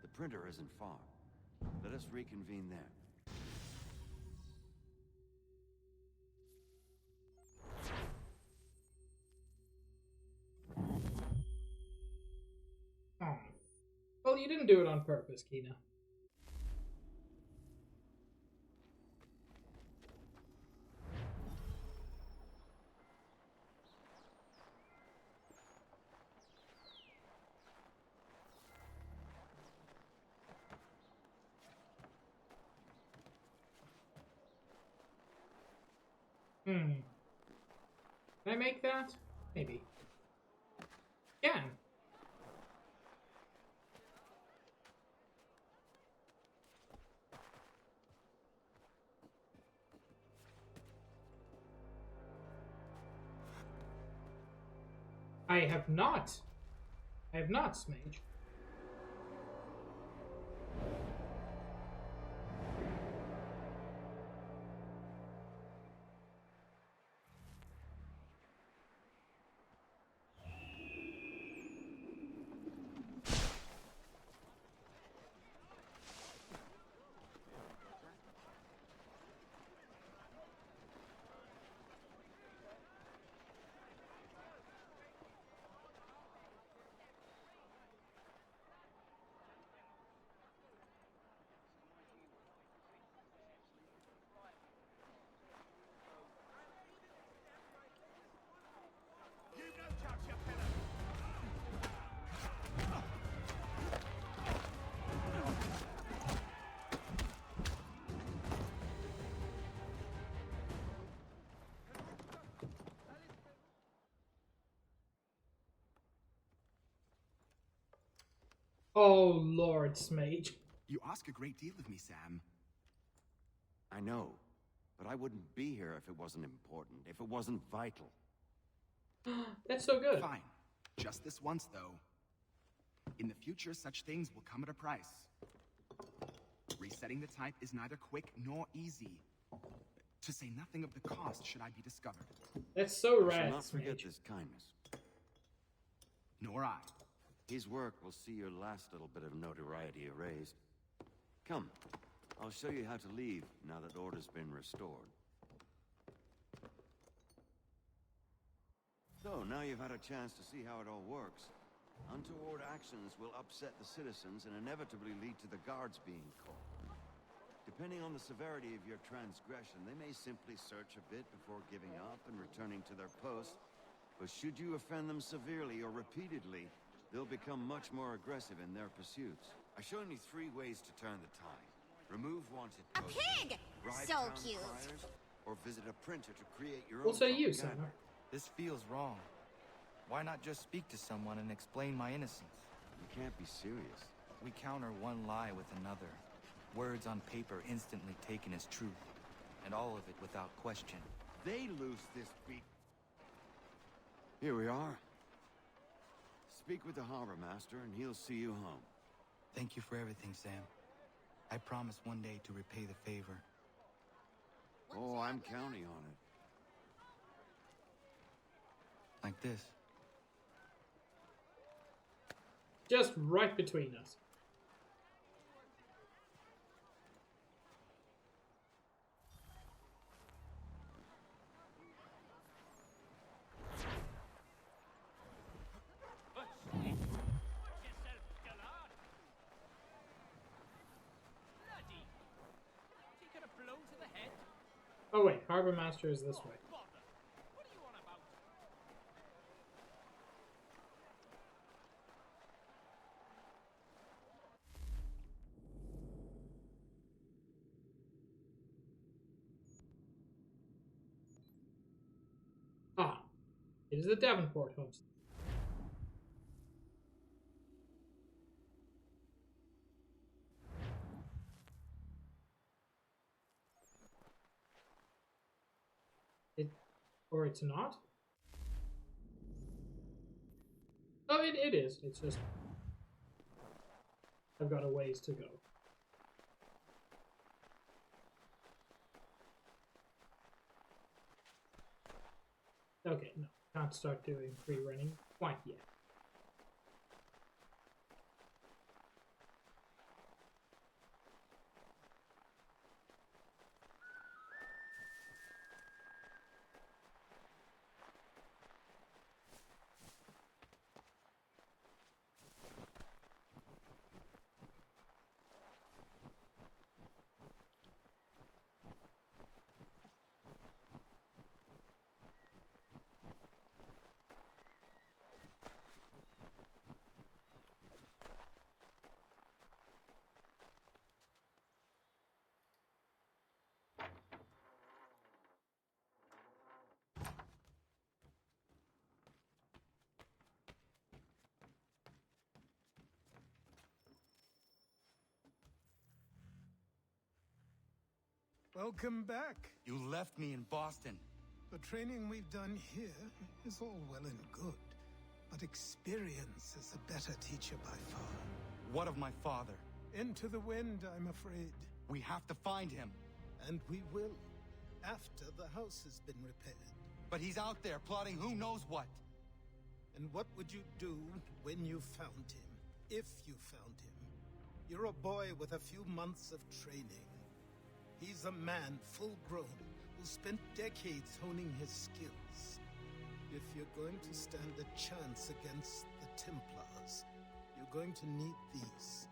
The printer isn't far. Let us reconvene there. Oh. Well, you didn't do it on purpose, Kina. Can I make that? Maybe. Can. I have not, Smage. Oh, Lord Smage. You ask a great deal of me, Sam. I know, but I wouldn't be here if it wasn't important, if it wasn't vital. That's so good. Fine. Just this once, though. In the future, such things will come at a price. Resetting the type is neither quick nor easy. To say nothing of the cost should I be discovered. That's so I rad, shall not forget Smage. this kindness. Nor I. His work will see your last little bit of notoriety erased. Come, I'll show you how to leave now that order's been restored. So, now you've had a chance to see how it all works. Untoward actions will upset the citizens and inevitably lead to the guards being called. Depending on the severity of your transgression, they may simply search a bit before giving up and returning to their posts. But should you offend them severely or repeatedly, they'll become much more aggressive in their pursuits. I've shown you 3 ways to turn the tide. Remove wanted posters, pig! bribe So town cute. criers, or visit a printer to create your We'll own say you, propaganda. Sam. This feels wrong. Why not just speak to someone and explain my innocence? You can't be serious. We counter one lie with another. Words on paper instantly taken as truth. And all of it without question. They loose this beak. Here we are. Speak with the harbor master and he'll see you home. Thank you for everything, Sam. I promise one day to repay the favor. Oh, I'm counting on it. Like this. Just right between us. Oh wait, Harbor Master is this way. Ah, it is the Davenport homestead. Or it's not? Oh, it is. It's just... I've got a ways to go. Okay, no. Can't start doing free running quite yet. Welcome back. You left me in Boston. The training we've done here is all well and good, but experience is a better teacher by far. What of my father? Into the wind, I'm afraid. We have to find him. And we will, after the house has been repaired. But he's out there plotting who knows what. And what would you do when you found him? If you found him? You're a boy with a few months of training. He's a man, full grown, who spent decades honing his skills. If you're going to stand a chance against the Templars, you're going to need these.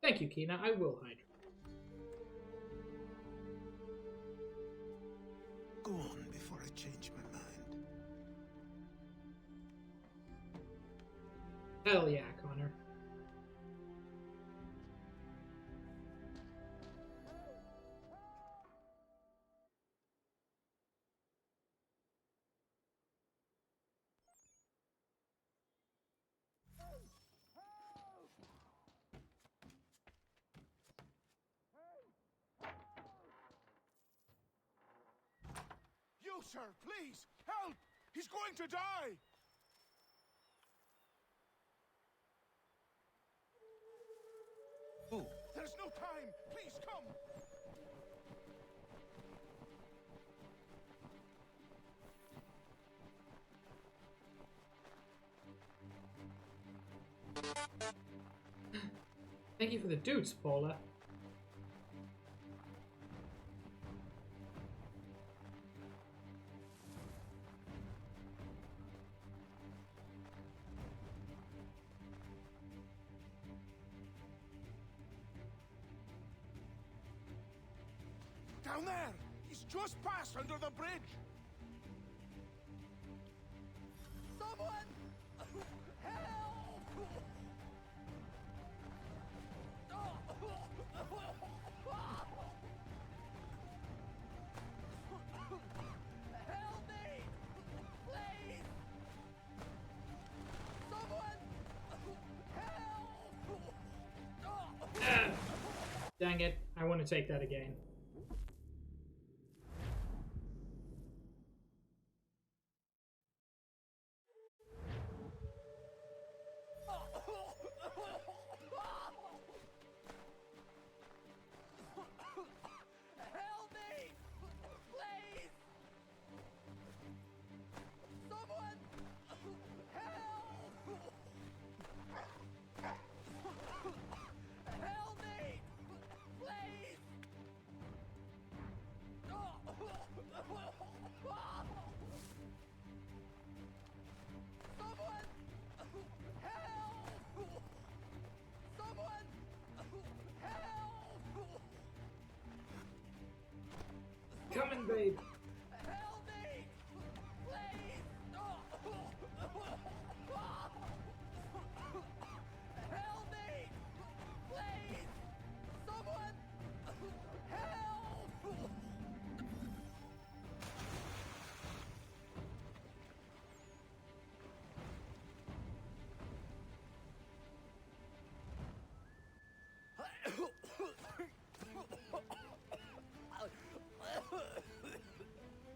Thank you, Kina. I will hide. Go on before I change my mind. Hell yeah, Connor. sir, please! Help! He's going to die! Who? There's no time! Please come! Thank you for the dudes, Paula. Down there! He's just passed under the bridge! Someone! Help! Help me! Please! Someone! Help! Dang it, I want to take that again. Help me! Please! Someone! Help! Help me! Please! Someone! Help! Someone! Help! Coming, babe. Help me! Please! Help me! Please! Someone! Help!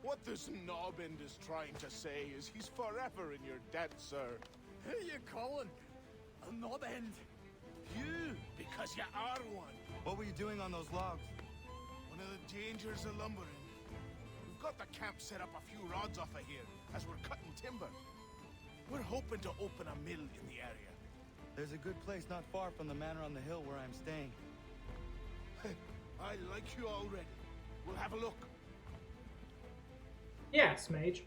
What this knobbend is trying to say is he's forever in your debt, sir. Who you calling? A knob end? You, because you are one. What were you doing on those logs? One of the dangers of lumbering. We've got the camp set up a few rods off of here, as we're cutting timber. We're hoping to open a mill in the area. There's a good place not far from the manor on the hill where I'm staying. I like you already. We'll have a look. Yes, mage.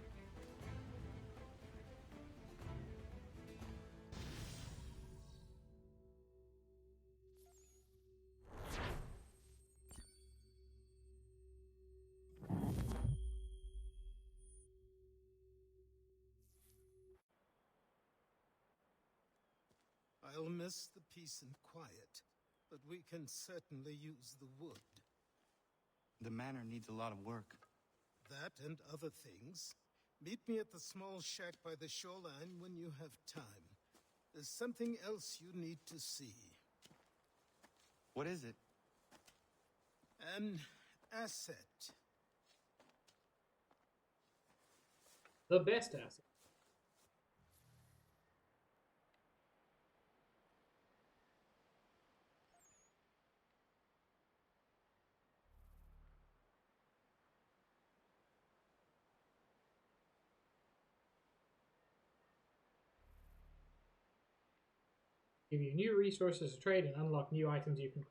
I'll miss the peace and quiet, but we can certainly use the wood. The manor needs a lot of work. That and other things. Meet me at the small shack by the shoreline when you have time. There's something else you need to see. What is it? An asset. The best asset. Give you new resources to trade and unlock new items you can.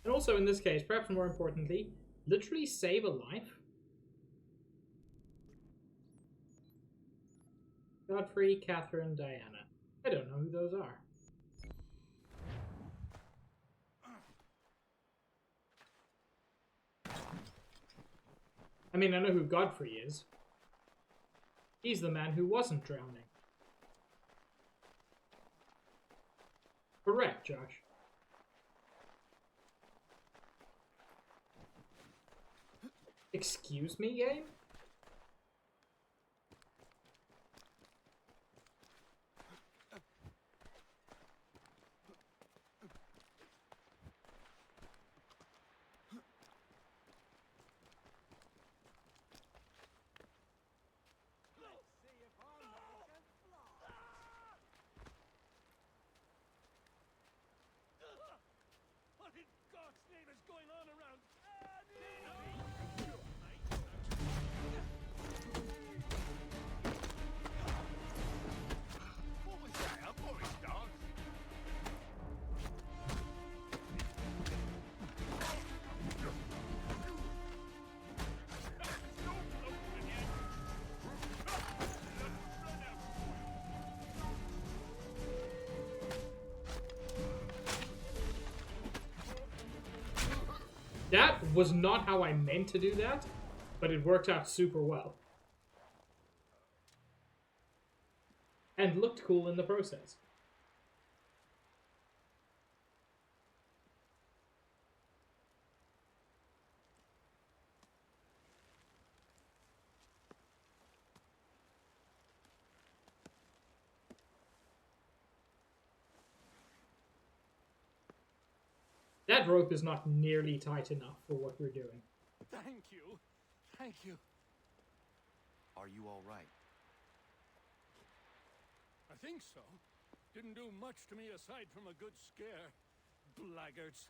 And also in this case, perhaps more importantly, literally save a life. Godfrey, Catherine, Diana. I don't know who those are. I mean, I know who Godfrey is. He's the man who wasn't drowning. Correct, Josh. Excuse me, game? name is going on around? What was that? A Morris dance? That was not how I meant to do that, but it worked out super well. And looked cool in the process. That rope is not nearly tight enough for what we're doing. Thank you. Thank you. Are you all right? I think so. Didn't do much to me aside from a good scare. Blackguards.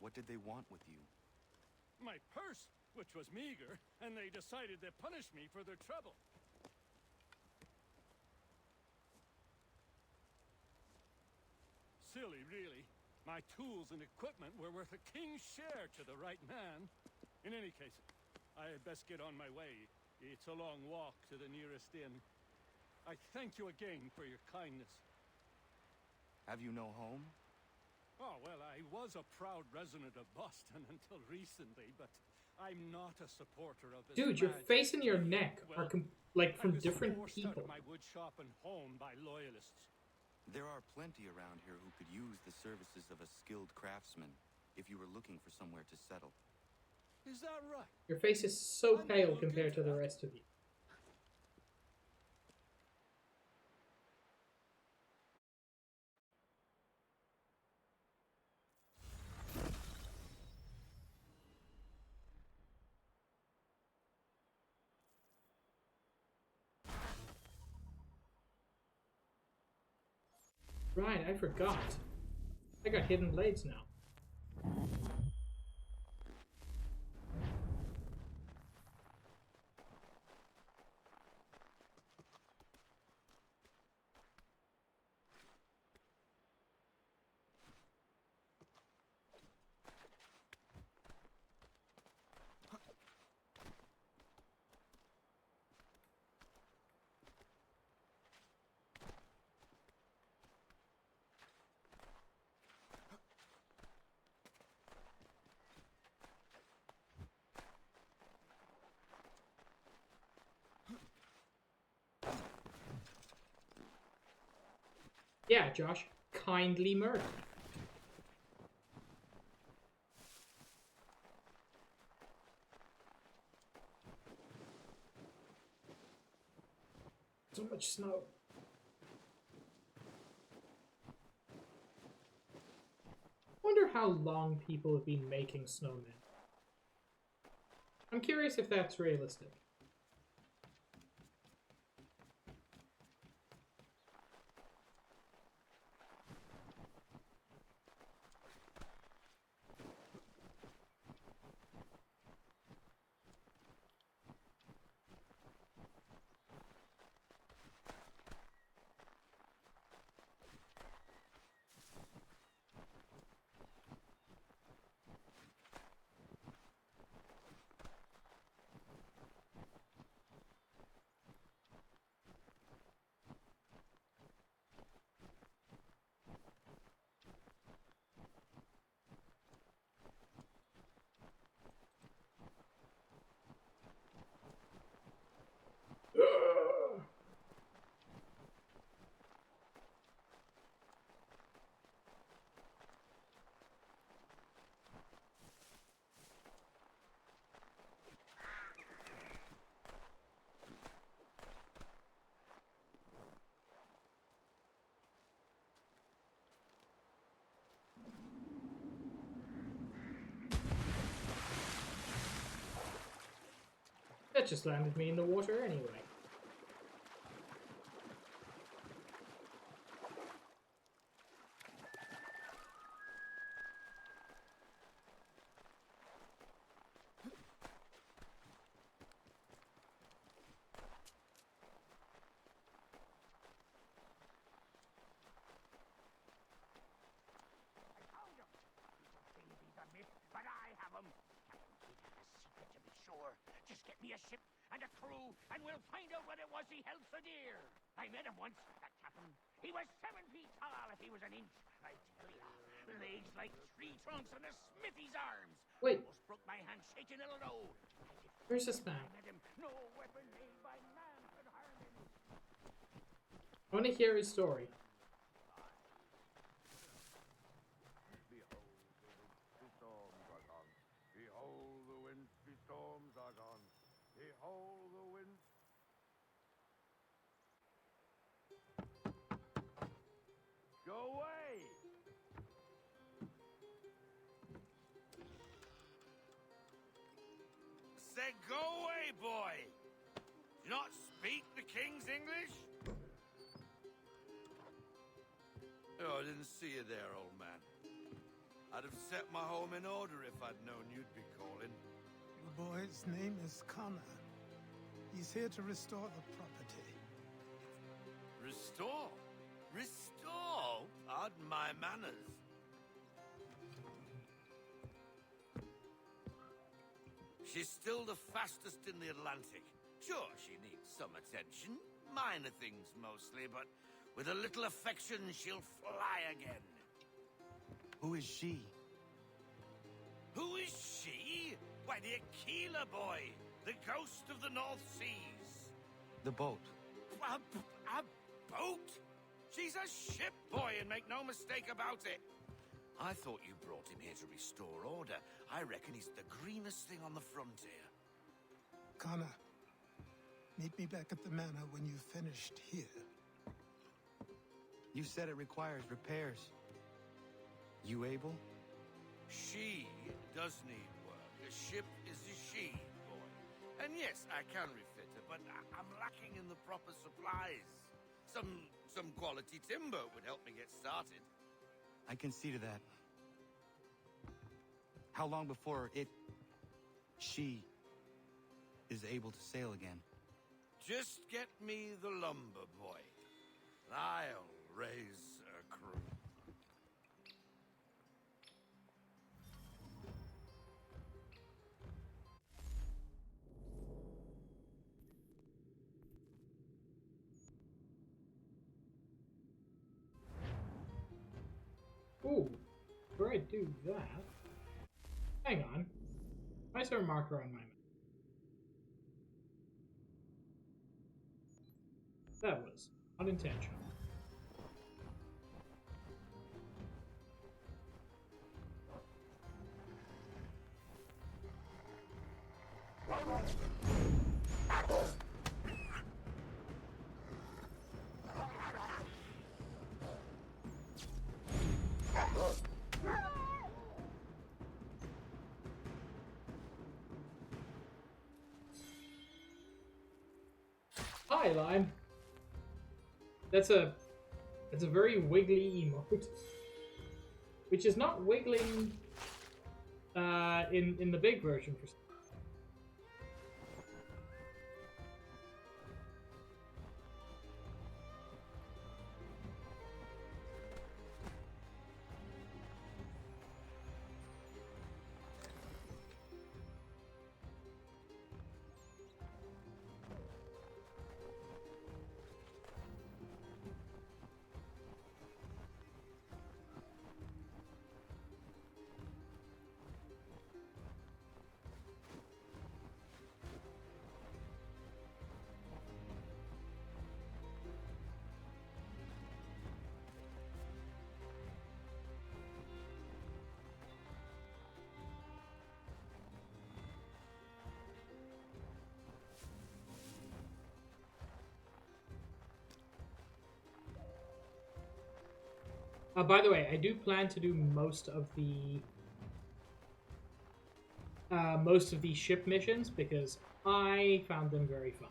What did they want with you? My purse, which was meager, and they decided to punish me for their trouble. Silly, really. My tools and equipment were worth a king's share to the right man. In any case, I had best get on my way. It's a long walk to the nearest inn. I thank you again for your kindness. Have you no home? Oh, well, I was a proud resident of Boston until recently, but I'm not a supporter of this. Dude, your face and your neck are like from different I was people. forced out of my wood shop and home by loyalists. There are plenty around here who could use the services of a skilled craftsman if you were looking for somewhere to settle. Is that right? Your face is so pale compared to the rest of you. Right, I forgot. I got hidden blades now. Yeah, Josh, kindly murder. So much snow. Wonder how long people have been making snowmen. I'm curious if that's realistic. That just landed me in the water anyway. me a ship and a crew, and we'll find out what it was he held so dear. I met him once, that captain. He was 7 feet tall if he was an inch. I tell ya, legs like tree trunks and a smithy's arms. Wait. Almost broke my hand shaking a little road. Where's this man? I met him. No weapon made by man could harm him. I want to hear his story. Behold, the wintry storms are gone. Behold, the wind. Go away! Say, go away, boy! Do you not speak the king's English? Oh, I didn't see you there, old man. I'd have set my home in order if I'd known you'd be calling. The boy's name is Connor. He's here to restore the property. Restore? Restore? Pardon my manners. She's still the fastest in the Atlantic. Sure, she needs some attention. Minor things mostly, but with a little affection, she'll fly again. Who is she? Who is she? Why, the Aquila boy, the ghost of the North Seas. The boat. A boat? She's a ship boy, and make no mistake about it. I thought you brought him here to restore order. I reckon he's the greenest thing on the frontier. Connor, meet me back at the manor when you've finished here. You said it requires repairs. You able? She does need work. A ship is a she, boy. And yes, I can refit her, but I'm lacking in the proper supplies. Some quality timber would help me get started. I can see to that. How long before she is able to sail again? Just get me the lumber, boy. I'll raise a crew. Ooh, before I do that, hang on. Why is there a marker on my map? That was unintentional. Hi, Lime. That's a very wiggly emote, which is not wiggling in the big version for some. By the way, I do plan to do most of the ship missions because I found them very fun.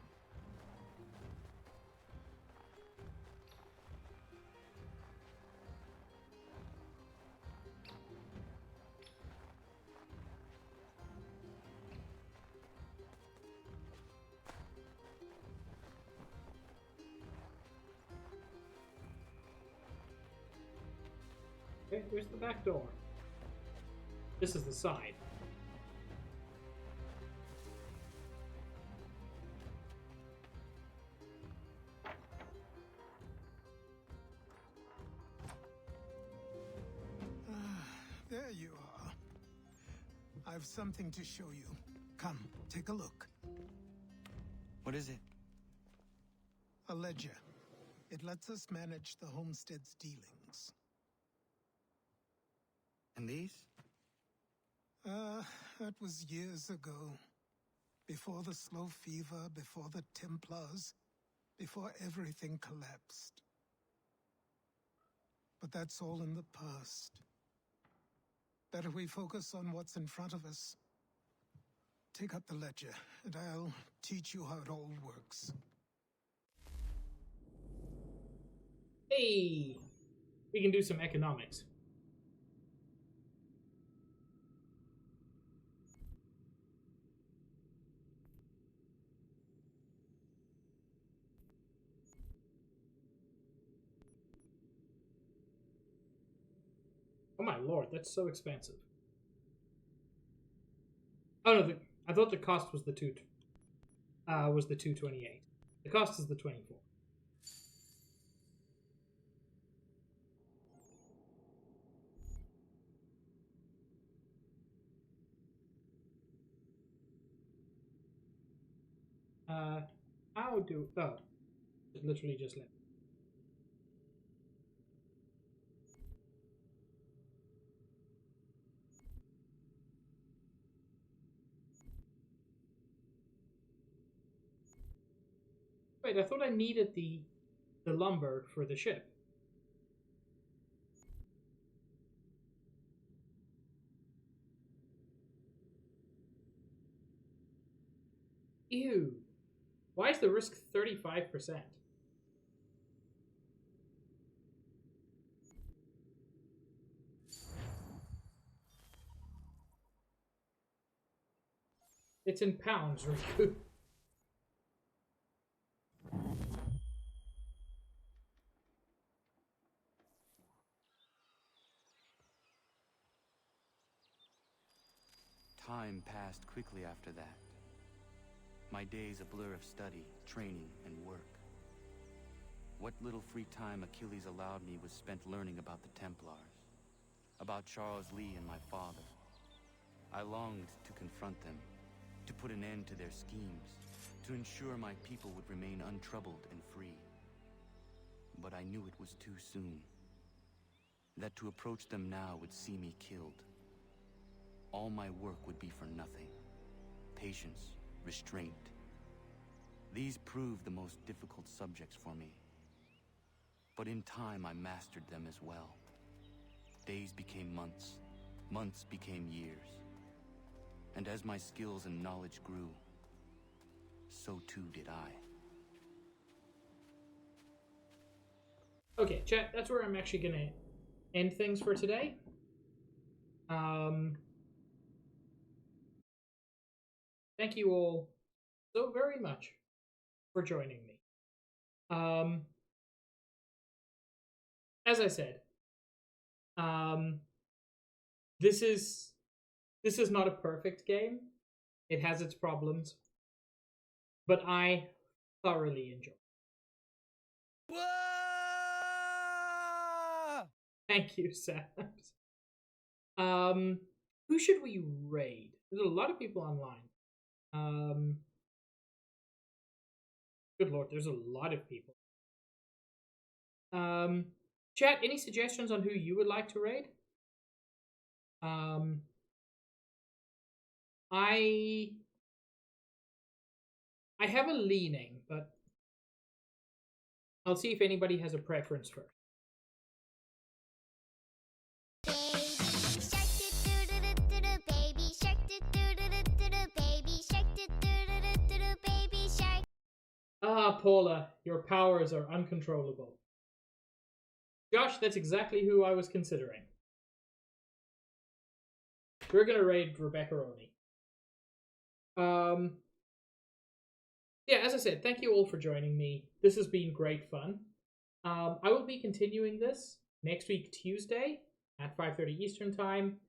Okay, where's the back door? This is the side. have something to show you. Come, take a look. What is it? A ledger. It lets us manage the homestead's dealings. And these? That was years ago. Before the Slow Fever, before the Templars, before everything collapsed. But that's all in the past. Better we focus on what's in front of us. Take up the ledger, and I'll teach you how it all works. Hey! We can do some economics. Oh my lord, that's so expensive. Oh no, I thought the cost was the 228. The cost is the 24. How do... Oh. It literally just left. Wait, I thought I needed the lumber for the ship. Ew. Why is the risk 35%? It's in pounds, Riku. Time passed quickly after that. My days a blur of study, training, and work. What little free time Achilles allowed me was spent learning about the Templars, about Charles Lee and my father. I longed to confront them, to put an end to their schemes, to ensure my people would remain untroubled and free. But I knew it was too soon, that to approach them now would see me killed. All my work would be for nothing. Patience, restraint. These proved the most difficult subjects for me. But in time, I mastered them as well. Days became months. Months became years. And as my skills and knowledge grew, so too did I. Okay, chat, that's where I'm actually going to end things for today. Thank you all so very much for joining me. As I said, this is not a perfect game. It has its problems, but I thoroughly enjoy it. Thank you, Sams. Who should we raid? There's a lot of people online. Good lord, there's a lot of people. Chat, any suggestions on who you would like to raid? I have a leaning, but I'll see if anybody has a preference first. Ah, Paula, your powers are uncontrollable. Josh, that's exactly who I was considering. We're gonna raid Rebecca Roney. Yeah, as I said, thank you all for joining me. This has been great fun. I will be continuing this next week, Tuesday at 5:30 Eastern Time.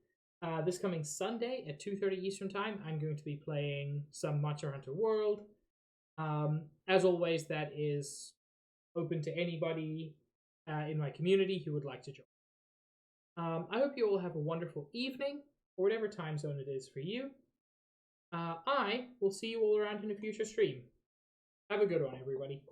This coming Sunday at 2:30 Eastern Time, I'm going to be playing some Monster Hunter World. As always, that is open to anybody in my community who would like to join. I hope you all have a wonderful evening or whatever time zone it is for you. I will see you all around in a future stream. Have a good one, everybody.